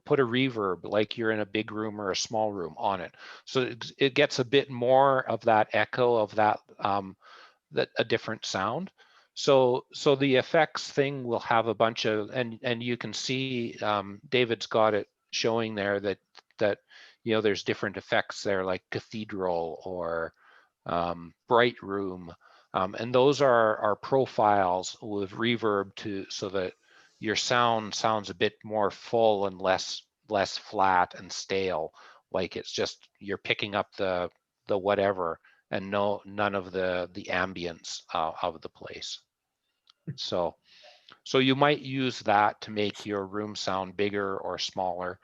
put a reverb, like you're in a big room or a small room, on it. So it gets a bit more of that echo of that a different sound. So the effects thing will have a bunch of, and you can see David's got it showing there that you know, there's different effects there, like cathedral or bright room. And those are profiles with reverb so that your sound sounds a bit more full and less flat and stale, like it's just you're picking up the whatever and none of the ambience of the place. So you might use that to make your room sound bigger or smaller,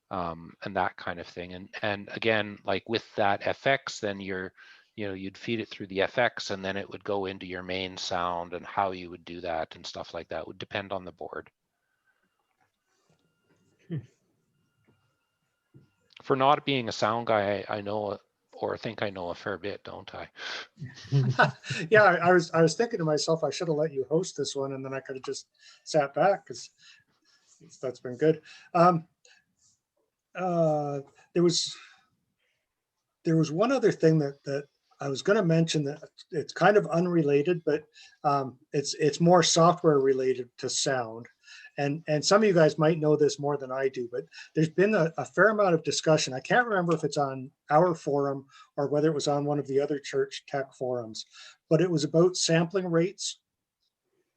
and that kind of thing. And again, like with that FX, then you'd feed it through the FX and then it would go into your main sound, and how you would do that and stuff like that would depend on the board. For not being a sound guy, I know, or think I know a fair bit, don't I? Yeah, I was thinking to myself, I should have let you host this one, and then I could have just sat back, because that's been good. There was one other thing that I was going to mention, that it's kind of unrelated, but it's more software related to sound. And some of you guys might know this more than I do, but there's been a fair amount of discussion. I can't remember if it's on our forum or whether it was on one of the other church tech forums, but it was about sampling rates.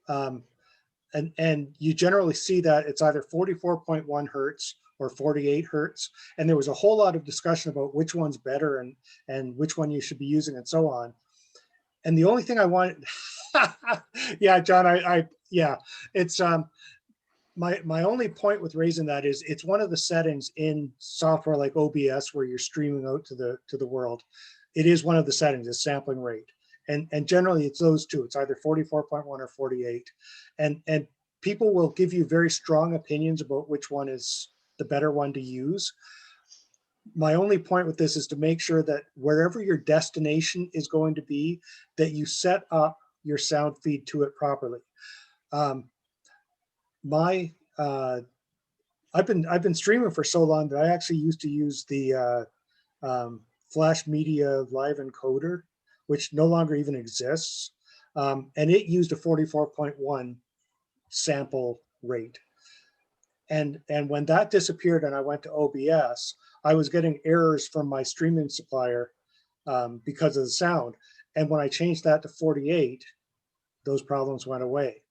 And you generally see that it's either 44.1 hertz or 48 hertz. And there was a whole lot of discussion about which one's better and which one you should be using and so on. And the only thing I wanted, yeah, John, yeah, it's, my only point with raising that is it's one of the settings in software like OBS where you're streaming out to the world. It is one of the settings, is sampling rate. And generally it's those two. It's either 44.1 or 48. And people will give you very strong opinions about which one is the better one to use. My only point with this is to make sure that wherever your destination is going to be, that you set up your sound feed to it properly. I've been streaming for so long that I actually used to use the Flash Media Live Encoder, which no longer even exists, and it used a 44.1 sample rate. And when that disappeared and I went to OBS, I was getting errors from my streaming supplier because of the sound. And when I changed that to 48, those problems went away.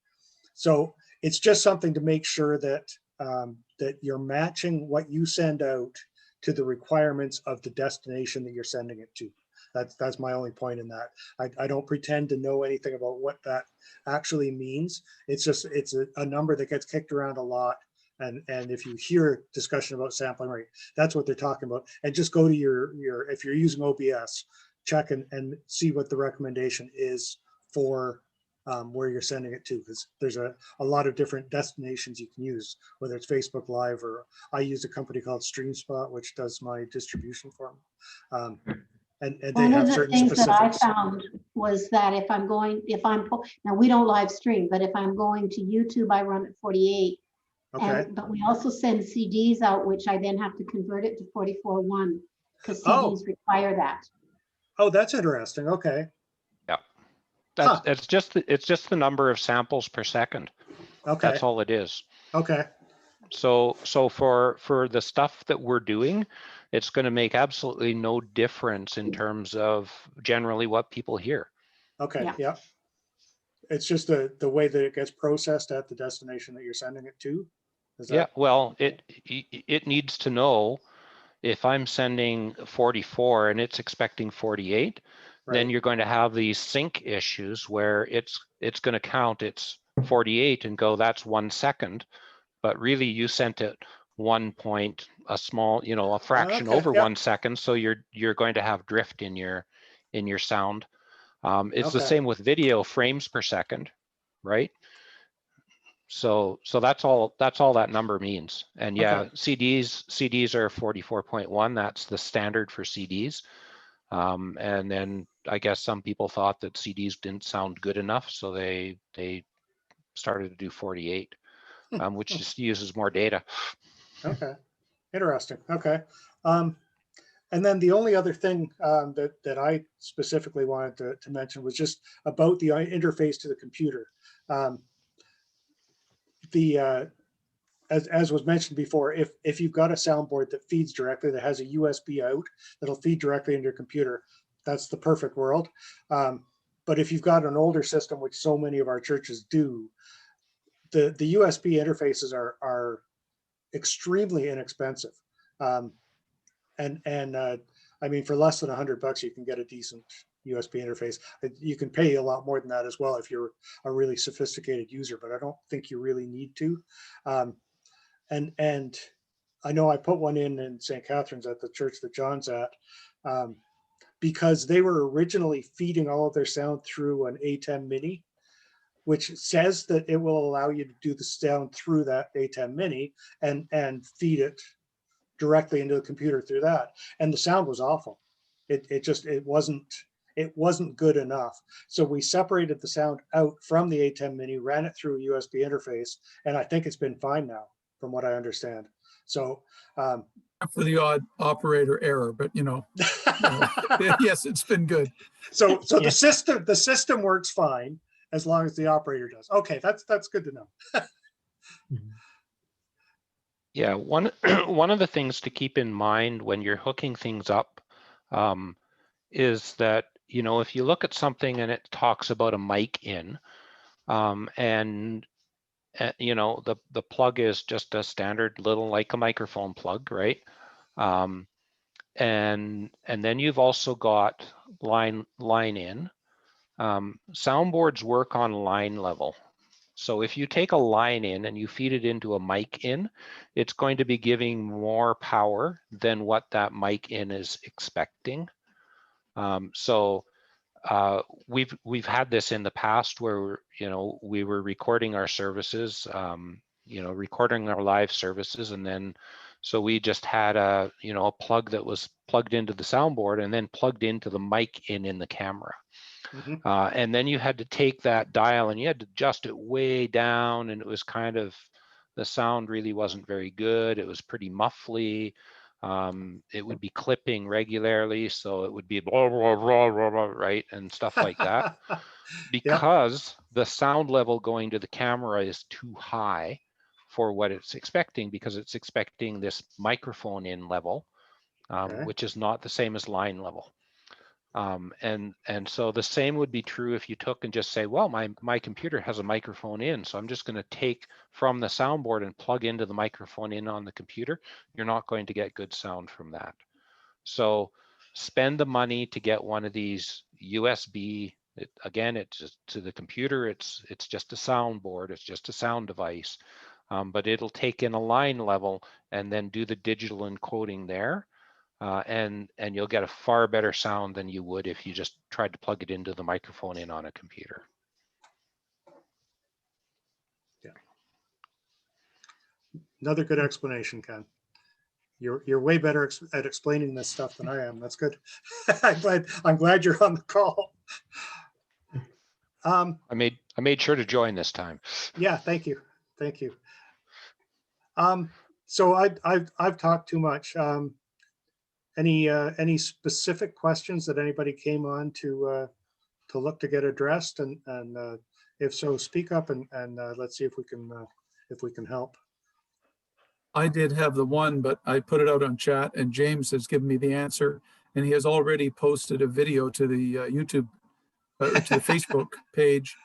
So it's just something to make sure that that you're matching what you send out to the requirements of the destination that you're sending it to. That's my only point in that. I don't pretend to know anything about what that actually means. It's just, it's a number that gets kicked around a lot. And if you hear discussion about sampling rate, that's what they're talking about. And just go to your if you're using OBS, check and see what the recommendation is for where you're sending it to, because there's a lot of different destinations you can use, whether it's Facebook Live, or I use a company called StreamSpot, which does my distribution for them. And they One have of the certain things that I specifics. found was that if I'm now we don't live stream, but if I'm going to YouTube, I run at 48. Okay. But we also send CDs out, which I then have to convert it to 44.1 because Oh. CDs require that. Oh, that's interesting. Okay. Yeah. Huh. It's just the number of samples per second. Okay. That's all it is. Okay. So for the stuff that we're doing, it's going to make absolutely no difference in terms of generally what people hear. Okay. Yeah. Yeah. It's just the way that it gets processed at the destination that you're sending it to. Is that? Yeah. Well, it needs to know if I'm sending 44 and it's expecting 48, Right. then you're going to have these sync issues where it's going to count it's 48 and go, that's 1 second, but really you sent it a fraction Okay, over yep. 1 second, so you're going to have drift in your sound. It's the Okay. same with video, frames per second, right? So that's all that number means. And yeah, Okay. CDs are 44.1. That's the standard for CDs. And then I guess some people thought that CDs didn't sound good enough, so they started to do 48, which just uses more data. Okay. Interesting. Okay. And then the only other thing that I specifically wanted to mention was just about the interface to the computer. As was mentioned before, if you've got a soundboard that feeds directly, that has a USB out, that'll feed directly into your computer, that's the perfect world. But if you've got an older system, which so many of our churches do, the USB interfaces are extremely inexpensive. I mean, for less than $100, you can get a decent USB interface. You can pay a lot more than that as well if you're a really sophisticated user, but I don't think you really need to. And I know I put one in St. Catharines at the church that John's at, because they were originally feeding all of their sound through an A10 Mini, which says that it will allow you to do the sound through that A10 Mini and feed it directly into the computer through that. And the sound was awful. It wasn't good enough. So we separated the sound out from the A10 Mini, ran it through a USB interface, and I think it's been fine now, from what I understand. So for the odd operator error, but yes, it's been good. So yeah. the system works fine as long as the operator does. Okay, that's good to know. Yeah, one of the things to keep in mind when you're hooking things up is that, if you look at something and it talks about a mic in, and the plug is just a standard little, like a microphone plug, right? And then you've also got line in. Soundboards work on line level. So if you take a line in and you feed it into a mic in, it's going to be giving more power than what that mic in is expecting. So we've had this in the past where, you know, we were recording our services, you know, recording our live services, and then so we just had a, you know, a plug that was plugged into the soundboard and then plugged into the mic in the camera. Mhm. And then you had to take that dial and you had to adjust it way down, and it was kind of, the sound really wasn't very good. It was pretty muffly. It would be clipping regularly, so it would be blah, blah, blah, blah, blah, right, and stuff like that. Because the sound level going to the camera is too high for what it's expecting, because it's expecting this microphone in level, Okay. which is not the same as line level. And so the same would be true if you took and just say, well, my computer has a microphone in, so I'm just going to take from the soundboard and plug into the microphone in on the computer. You're not going to get good sound from that. So spend the money to get one of these USB. Again, it's just, to the computer, it's just a soundboard, it's just a sound device, but it'll take in a line level and then do the digital encoding there. And you'll get a far better sound than you would if you just tried to plug it into the microphone in on a computer. Yeah. Another good explanation, Ken. You're way better at explaining this stuff than I am. That's good. I'm glad you're on the call. I made sure to join this time. Yeah, thank you. Thank you. So I've talked too much. Any specific questions that anybody came on to look to get addressed, and if so, speak up and let's see if we can help. I did have the one, but I put it out on chat and James has given me the answer, and he has already posted a video to the YouTube, to the Facebook page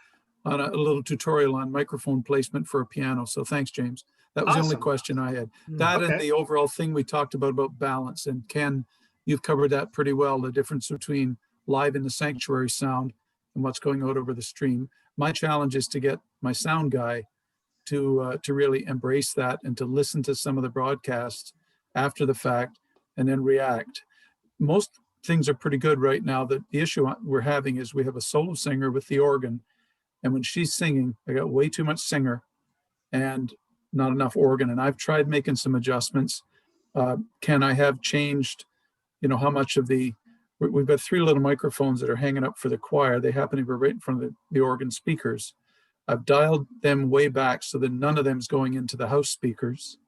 on a little tutorial on microphone placement for a piano. So thanks, James. That was the only Awesome. question I had. That and Okay. the overall thing we talked about balance. And Ken, you've covered that pretty well, the difference between live in the sanctuary sound and what's going out over the stream. My challenge is to get my sound guy to really embrace that and to listen to some of the broadcasts after the fact and then react. Most things are pretty good right now. The issue we're having is we have a solo singer with the organ, and when she's singing, I got way too much singer and not enough organ. And I've tried making some adjustments. Ken, I have changed, you know, how much of we've got 3 little microphones that are hanging up for the choir. They happen to be right in front of the organ speakers. I've dialed them way back so that none of them is going into the house speakers,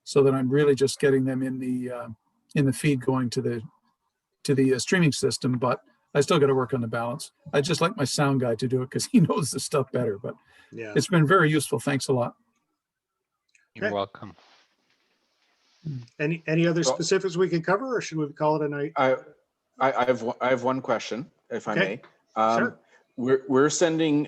so that I'm really just getting them in the feed going to the streaming system. But I still got to work on the balance. I just like my sound guy to do it because he knows the stuff better. But Yeah. it's been very useful. Thanks a lot. You're Okay. welcome. Any other specifics we can cover, or should we call it a night? I have one question, if I Okay. may. Sure. We're sending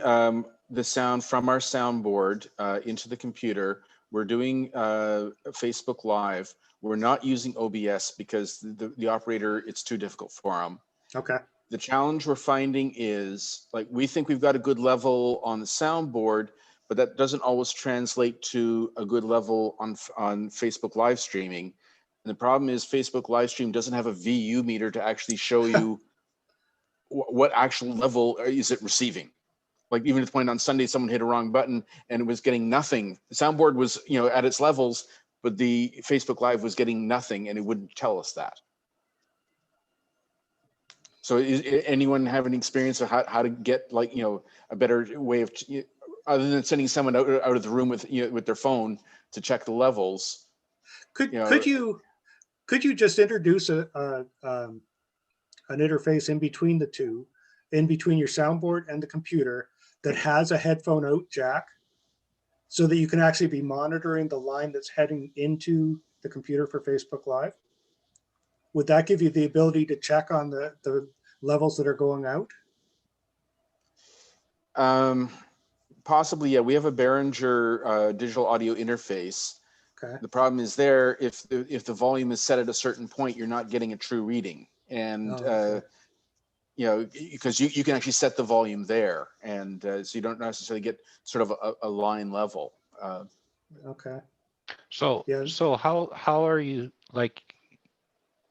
the sound from our soundboard into the computer. We're doing Facebook Live. We're not using OBS because the operator, it's too difficult for them. Okay. The challenge we're finding is, like, we think we've got a good level on the soundboard, but that doesn't always translate to a good level on Facebook live streaming. And the problem is Facebook live stream doesn't have a VU meter to actually show you what actual level is it receiving. Like, even at the point on Sunday, someone hit a wrong button and it was getting nothing. The soundboard was, you know, at its levels, but the Facebook Live was getting nothing, and it wouldn't tell us that. So anyone have any experience of how to get, like, you know, a better way of, other than sending someone out of the room with, you know, with their phone to check the levels? Could you just introduce an interface in between the two, in between your soundboard and the computer, that has a headphone out jack, so that you can actually be monitoring the line that's heading into the computer for Facebook Live? Would that give you the ability to check on the levels that are going out? Possibly, yeah. We have a Behringer digital audio interface. Okay. The problem is there, if the volume is set at a certain point, you're not getting a true reading. And okay. you know, because you can actually set the volume there, and so you don't necessarily get sort of a line level. Okay. So Yeah. so how are you, like,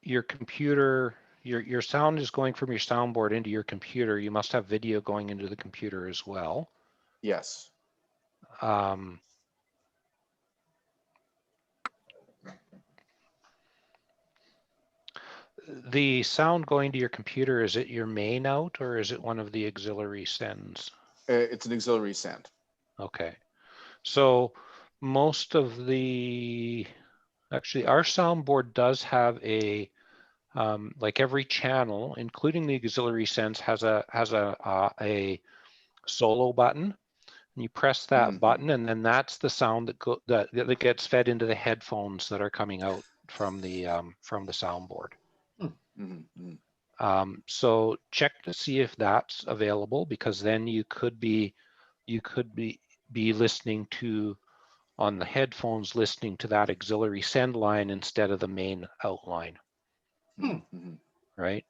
your computer, your sound is going from your soundboard into your computer. You must have video going into the computer as well. Yes. The sound going to your computer, is it your main out or is it one of the auxiliary sends? It's an auxiliary send. Okay. So most of the, actually our soundboard does have a, like every channel, including the auxiliary sends, has a solo button. And you press that button, and then that's the sound that gets fed into the headphones that are coming out from the soundboard. So check to see if that's available, because then you could be listening to, on the headphones, listening to that auxiliary send line instead of the main outline. Right?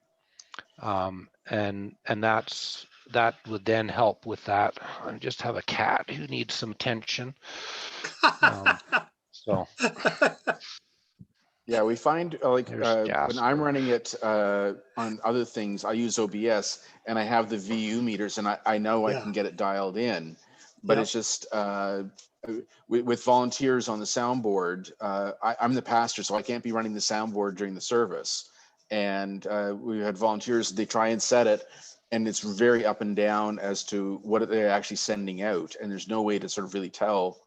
And that would then help with that. I just have a cat who needs some attention. So yeah, we find when I'm Jasper. running it on other things, I use OBS and I have the VU meters, and I know I can get it dialed in, but it's just with volunteers on the soundboard. I'm the pastor, so I can't be running the soundboard during the service. And we had volunteers, they try and set it, and it's very up and down as to what they're actually sending out. And there's no way to sort of really tell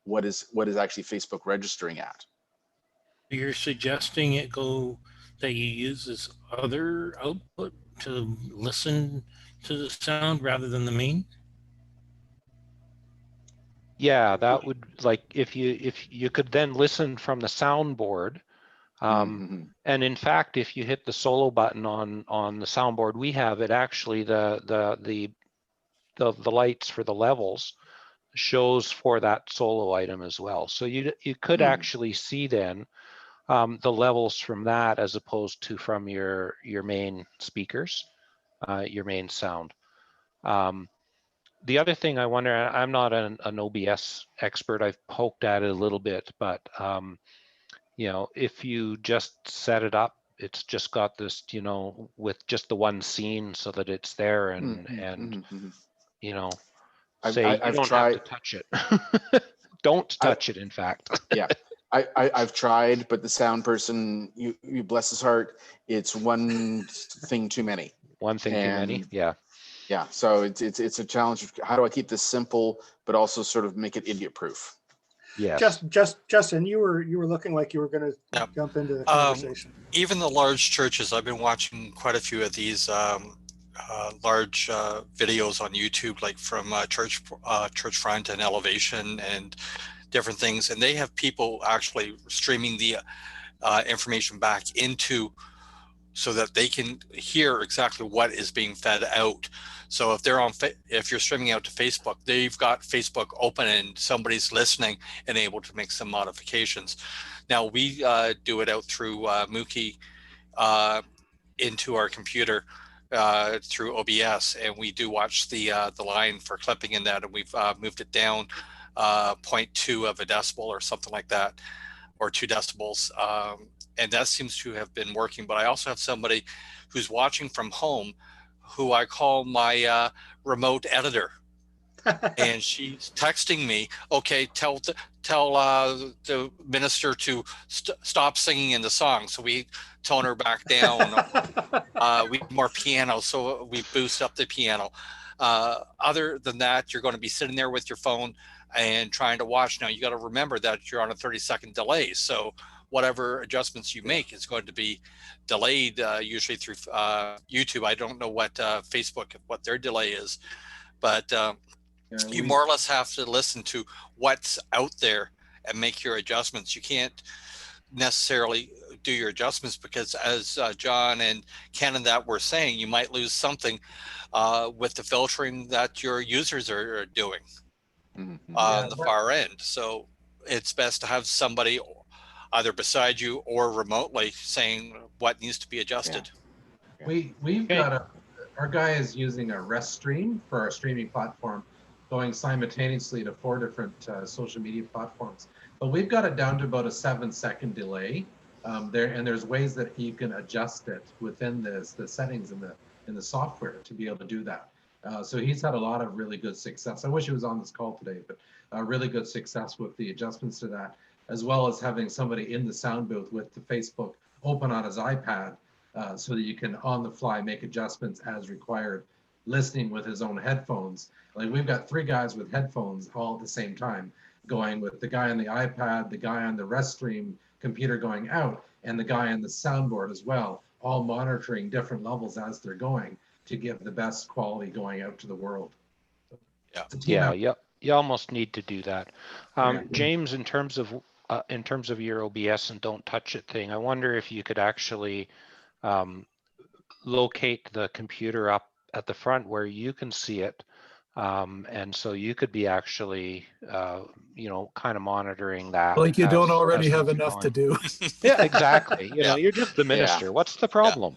what is actually Facebook registering at. You're suggesting that you use this other output to listen to the sound rather than the main? Yeah, that would, like, if you could then listen from the soundboard. And in fact, if you hit the solo button on the soundboard we have, it actually the lights for the levels shows for that solo item as well. So you could actually see then the levels from that, as opposed to from your main speakers, your main sound. The other thing I wonder, I'm not an OBS expert, I've poked at it a little bit, but you know, if you just set it up, it's just got this, you know, with just the one scene so that it's there, and you know, say you don't have to touch it. Don't touch it, in fact. Yeah, I've tried, but the sound person, you bless his heart, it's one thing too many. One thing too many, yeah. Yeah, so it's a challenge. How do I keep this simple, but also sort of make it idiot proof? Yes. Justin, you were looking like you were going to jump into the conversation. Even the large churches, I've been watching quite a few of these large videos on YouTube, like from Churchfront and Elevation and different things, and they have people actually streaming the information back into, so that they can hear exactly what is being fed out. So if they're if you're streaming out to Facebook, they've got Facebook open and somebody's listening and able to make some modifications. Now we do it out through Mookie into our computer through OBS, and we do watch the line for clipping in that, and we've moved it down 0.2 of a decibel or something like that, or 2 decibels. And that seems to have been working. But I also have somebody who's watching from home, who I call my remote editor. And she's texting me, okay, tell the minister to stop singing in the song. So we tone her back down. We need more piano, so we boost up the piano. Other than that, you're going to be sitting there with your phone and trying to watch. Now you got to remember that you're on a 30-second delay. So whatever adjustments you make is going to be delayed, usually through YouTube. I don't know what Facebook, what their delay is, but you more or less have to listen to what's out there and make your adjustments. You can't necessarily do your adjustments because, as John and Ken and that were saying, you might lose something with the filtering that your users are doing on the far end. So it's best to have somebody either beside you or remotely saying what needs to be adjusted. We've got our guy is using a REST stream for our streaming platform, going simultaneously to 4 different social media platforms. But we've got it down to about a 7-second delay. There's ways that you can adjust it within the settings in the software to be able to do that. So he's had a lot of really good success. I wish he was on this call today, but really good success with the adjustments to that, as well as having somebody in the sound booth with the Facebook open on his iPad, so that you can on the fly make adjustments as required, listening with his own headphones. Like we've got 3 guys with headphones all at the same time, going with the guy on the iPad, the guy on the Restream computer going out, and the guy on the soundboard as well, all monitoring different levels as they're going to give the best quality going out to the world. Yeah. Yeah, you almost need to do that. James, in terms of your OBS and don't touch it thing, I wonder if you could actually locate the computer up at the front where you can see it. And so you could be actually, kind of monitoring that. Like you don't already have things are enough to going. do. Yeah, exactly. You're just the Yeah. minister. What's the problem?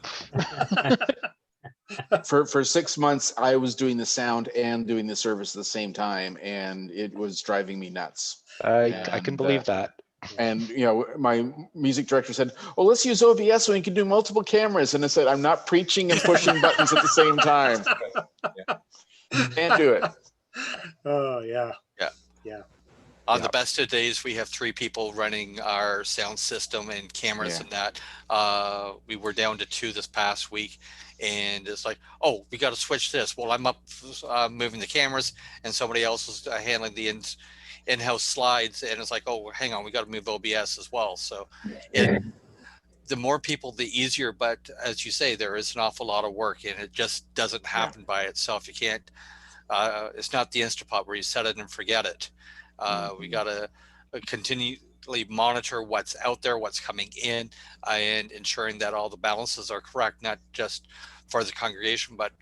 For 6 months, I was doing the sound and doing the service at the same time, and it was driving me nuts. I can And, believe that. And my music director said, "Well, let's use OBS so we can do multiple cameras." And I said, "I'm not preaching and pushing buttons at the same time. Can't do it." Oh, yeah. Yeah. Yeah. On the best of days, we have 3 people running our sound system and cameras and that. We were down to 2 this past week, and it's like, oh, we got to switch this. Well, I'm up moving the cameras, and somebody else is handling the in-house slides, and it's like, oh, hang on, we got to move OBS as well. So the more people, the easier. But as you say, there is an awful lot of work, and it just doesn't happen by itself. You can't. It's not the Instapot where you set it and forget it. We got to continually monitor what's out there, what's coming in, and ensuring that all the balances are correct, not just for the congregation, but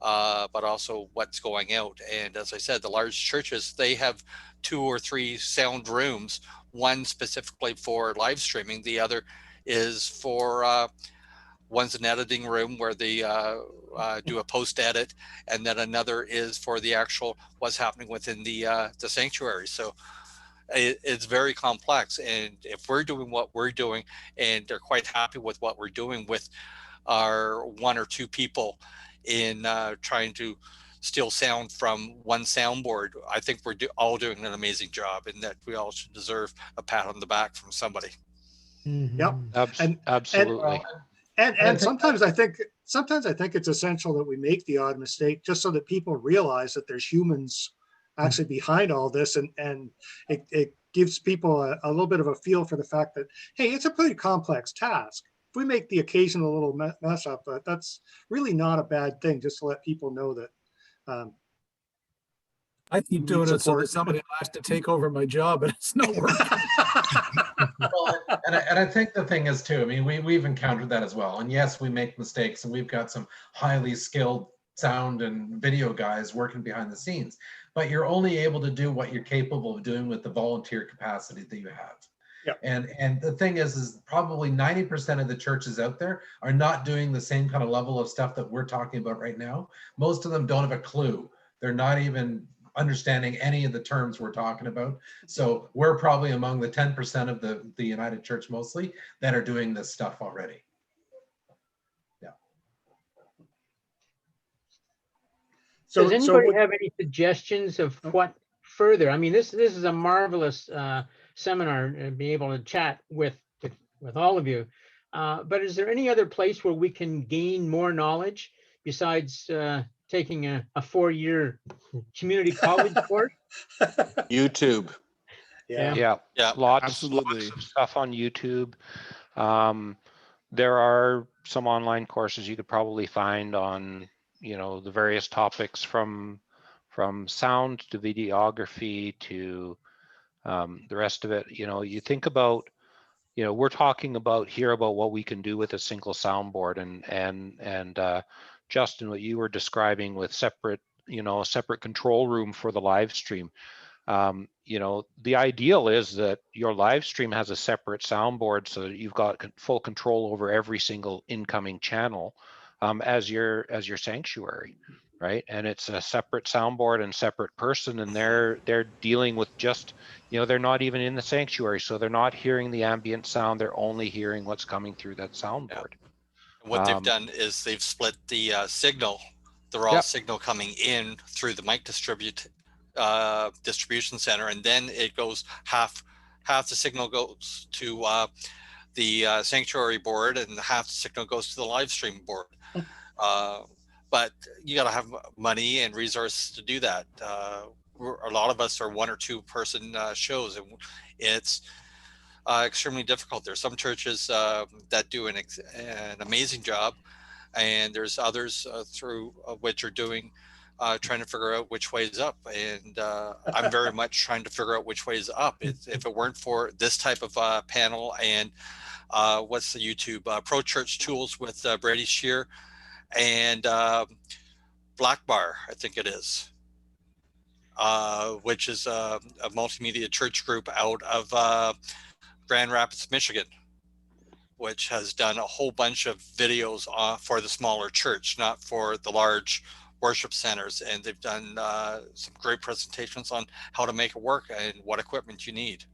also what's going out. And as I said, the large churches, they have 2 or 3 sound rooms, one specifically for live streaming, the other is for one's an editing room where they do a post edit, and then another is for the actual what's happening within the sanctuary. So it's very complex. And if we're doing what we're doing, and they're quite happy with what we're doing with our 1 or 2 people in trying to steal sound from one soundboard, I think we're all doing an amazing job, and that we all should deserve a pat on the back from somebody. Yep. Absolutely. And sometimes I think it's essential that we make the odd mistake just so that people realize that there's humans actually behind all this, and it gives people a little bit of a feel for the fact that, hey, it's a pretty complex task. If we make the occasional little mess up, that's really not a bad thing, just to let people know that. I keep doing it so that somebody has to take over my job, and it's not working. Well, and I think the thing is too, I mean, we've encountered that as well. And yes, we make mistakes, and we've got some highly skilled sound and video guys working behind the scenes, but you're only able to do what you're capable of doing with the volunteer capacity that you have. Yep. And the thing is probably 90% of the churches out there are not doing the same kind of level of stuff that we're talking about right now. Most of them don't have a clue. They're not even understanding any of the terms we're talking about. So we're probably among the 10% of the United Church mostly that are doing this stuff already. Yeah. Does anybody have any suggestions of what further? I mean, this is a marvelous seminar, be able to chat with all of you. But is there any other place where we can gain more knowledge besides taking a 4-year community college course? YouTube. Yeah. Lots of stuff on YouTube. There are some online courses you could probably find on, the various topics from sound to videography to the rest of it. You think about, we're talking about what we can do with a single soundboard, and Justin, what you were describing with separate control room for the live stream. The ideal is that your live stream has a separate soundboard so that you've got full control over every single incoming channel as your sanctuary. right? And it's a separate soundboard and separate person, and they're dealing with just, they're not even in the sanctuary, so they're not hearing the ambient sound. They're only hearing what's coming through that soundboard. What they've done is they've split the signal, the raw Yep. signal coming in through the mic distribution center, and then it goes half the signal goes to the sanctuary board, and half the signal goes to the live stream board. But you got to have money and resources to do that. A lot of us are 1 or 2 person shows, and it's extremely difficult. There's some churches that do an amazing job, and there's others through which are doing trying to figure out which way is up. And I'm very much trying to figure out which way is up. If it weren't for this type of panel and what's the YouTube Pro Church Tools with Brady Shear and Black Bar, I think it is, which is a multimedia church group out of Grand Rapids, Michigan, which has done a whole bunch of videos for the smaller church, not for the large worship centers. And they've done some great presentations on how to make it work and what equipment you need.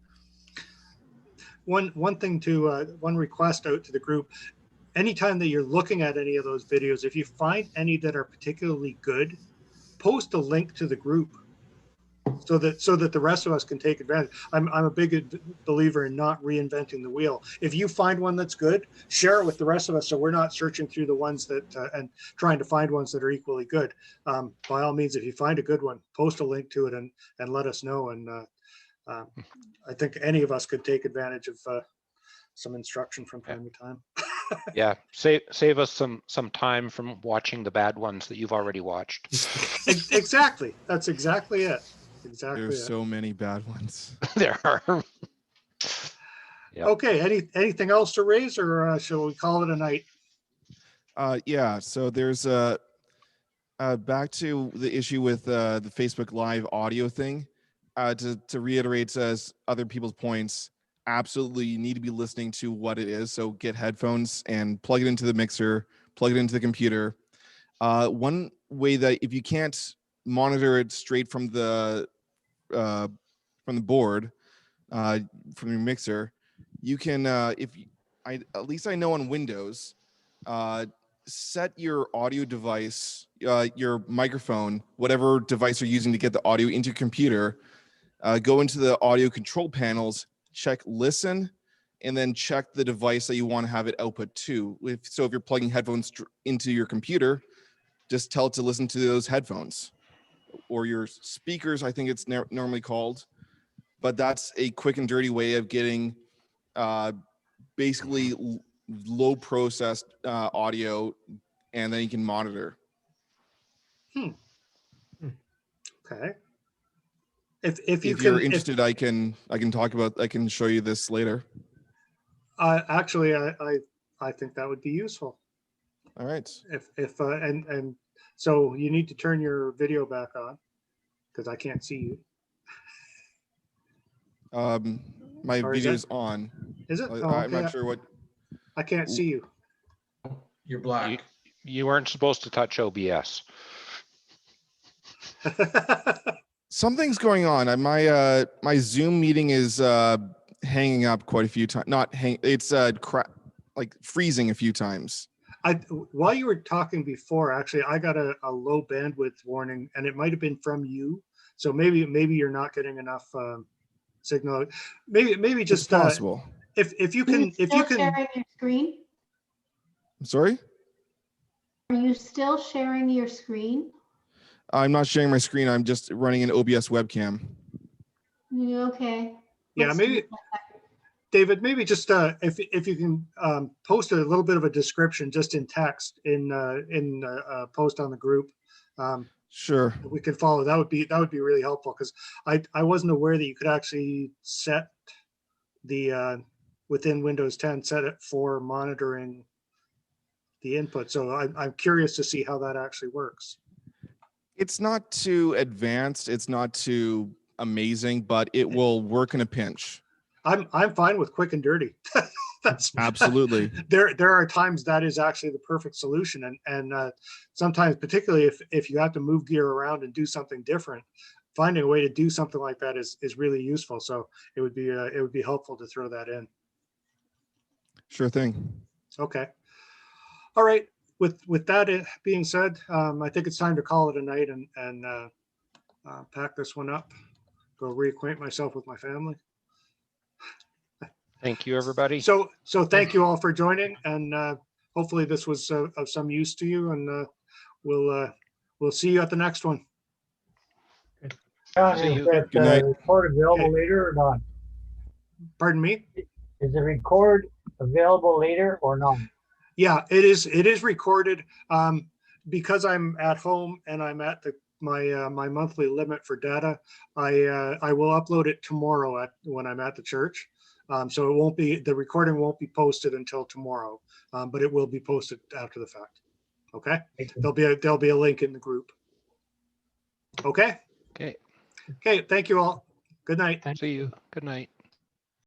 One thing to, one request out to the group, anytime that you're looking at any of those videos, if you find any that are particularly good, post a link to the group so that the rest of us can take advantage. I'm a big believer in not reinventing the wheel. If you find one that's good, share it with the rest of us, so we're not searching through the ones that and trying to find ones that are equally good. By all means, if you find a good one, post a link to it and let us know. And I think any of us could take advantage of some instruction from time to time. Yeah, save us some time from watching the bad ones that you've already watched. Exactly. That's exactly it. Exactly. There's so many bad ones. There are. Yep. Okay. Anything else to raise, or shall we call it a night? Yeah. So there's back to the issue with the Facebook Live audio thing. To reiterate other people's points, absolutely you need to be listening to what it is. So get headphones and plug it into the mixer, plug it into the computer. One way that if you can't monitor it straight from the board, from your mixer, you can at least I know on Windows, set your audio device, your microphone, whatever device you're using to get the audio into your computer, go into the audio control panels, check listen, and then check the device that you want to have it output to. So if you're plugging headphones into your computer, just tell it to listen to those headphones or your speakers, I think it's normally called. But that's a quick and dirty way of getting basically low processed audio, and then you can monitor. Okay. If you're interested, I can talk about. I can show you this later. Actually, I think that would be useful. All right. And so you need to turn your video back on because I can't see you. My video's on. Is it? Oh, I'm not sure what. I can't see you. You're black. You weren't supposed to touch OBS. Something's going on. My Zoom meeting is hanging up quite a few times. It's like freezing a few times. While you were talking before, actually, I got a low bandwidth warning, and it might have been from you. So maybe you're not getting enough signal. Maybe just it's possible. If you can sharing your screen. I'm sorry. Are you still sharing your screen? I'm not sharing my screen. I'm just running an OBS webcam. Okay. Yeah, maybe. David, maybe just if you can post a little bit of a description just in text in post on the group. Sure. We could follow. That would be really helpful because I wasn't aware that you could actually set the within Windows 10 set it for monitoring the input. So I'm curious to see how that actually works. It's not too advanced. It's not too amazing, but it will work in a pinch. I'm fine with quick and dirty. That's Absolutely. There are times that is actually the perfect solution, and sometimes, particularly if you have to move gear around and do something different, finding a way to do something like that is really useful. So it would be helpful to throw that in. Sure thing. Okay. All right. With that being said, I think it's time to call it a night and pack this one up. Go reacquaint myself with my family. Thank you, everybody. So thank you all for joining, and hopefully this was of some use to you, and we'll see you at the next one. John, See is you. that Good night. record available Okay. later or not? Pardon me? Is the record available later or not? Yeah, it is recorded. Because I'm at home and I'm at my monthly limit for data, I will upload it tomorrow when I'm at the church. So the recording won't be posted until tomorrow, but it will be posted after the fact. Okay. There'll be a link in the group. Okay. Okay. Okay. Thank you all. Good night. See you. Good night.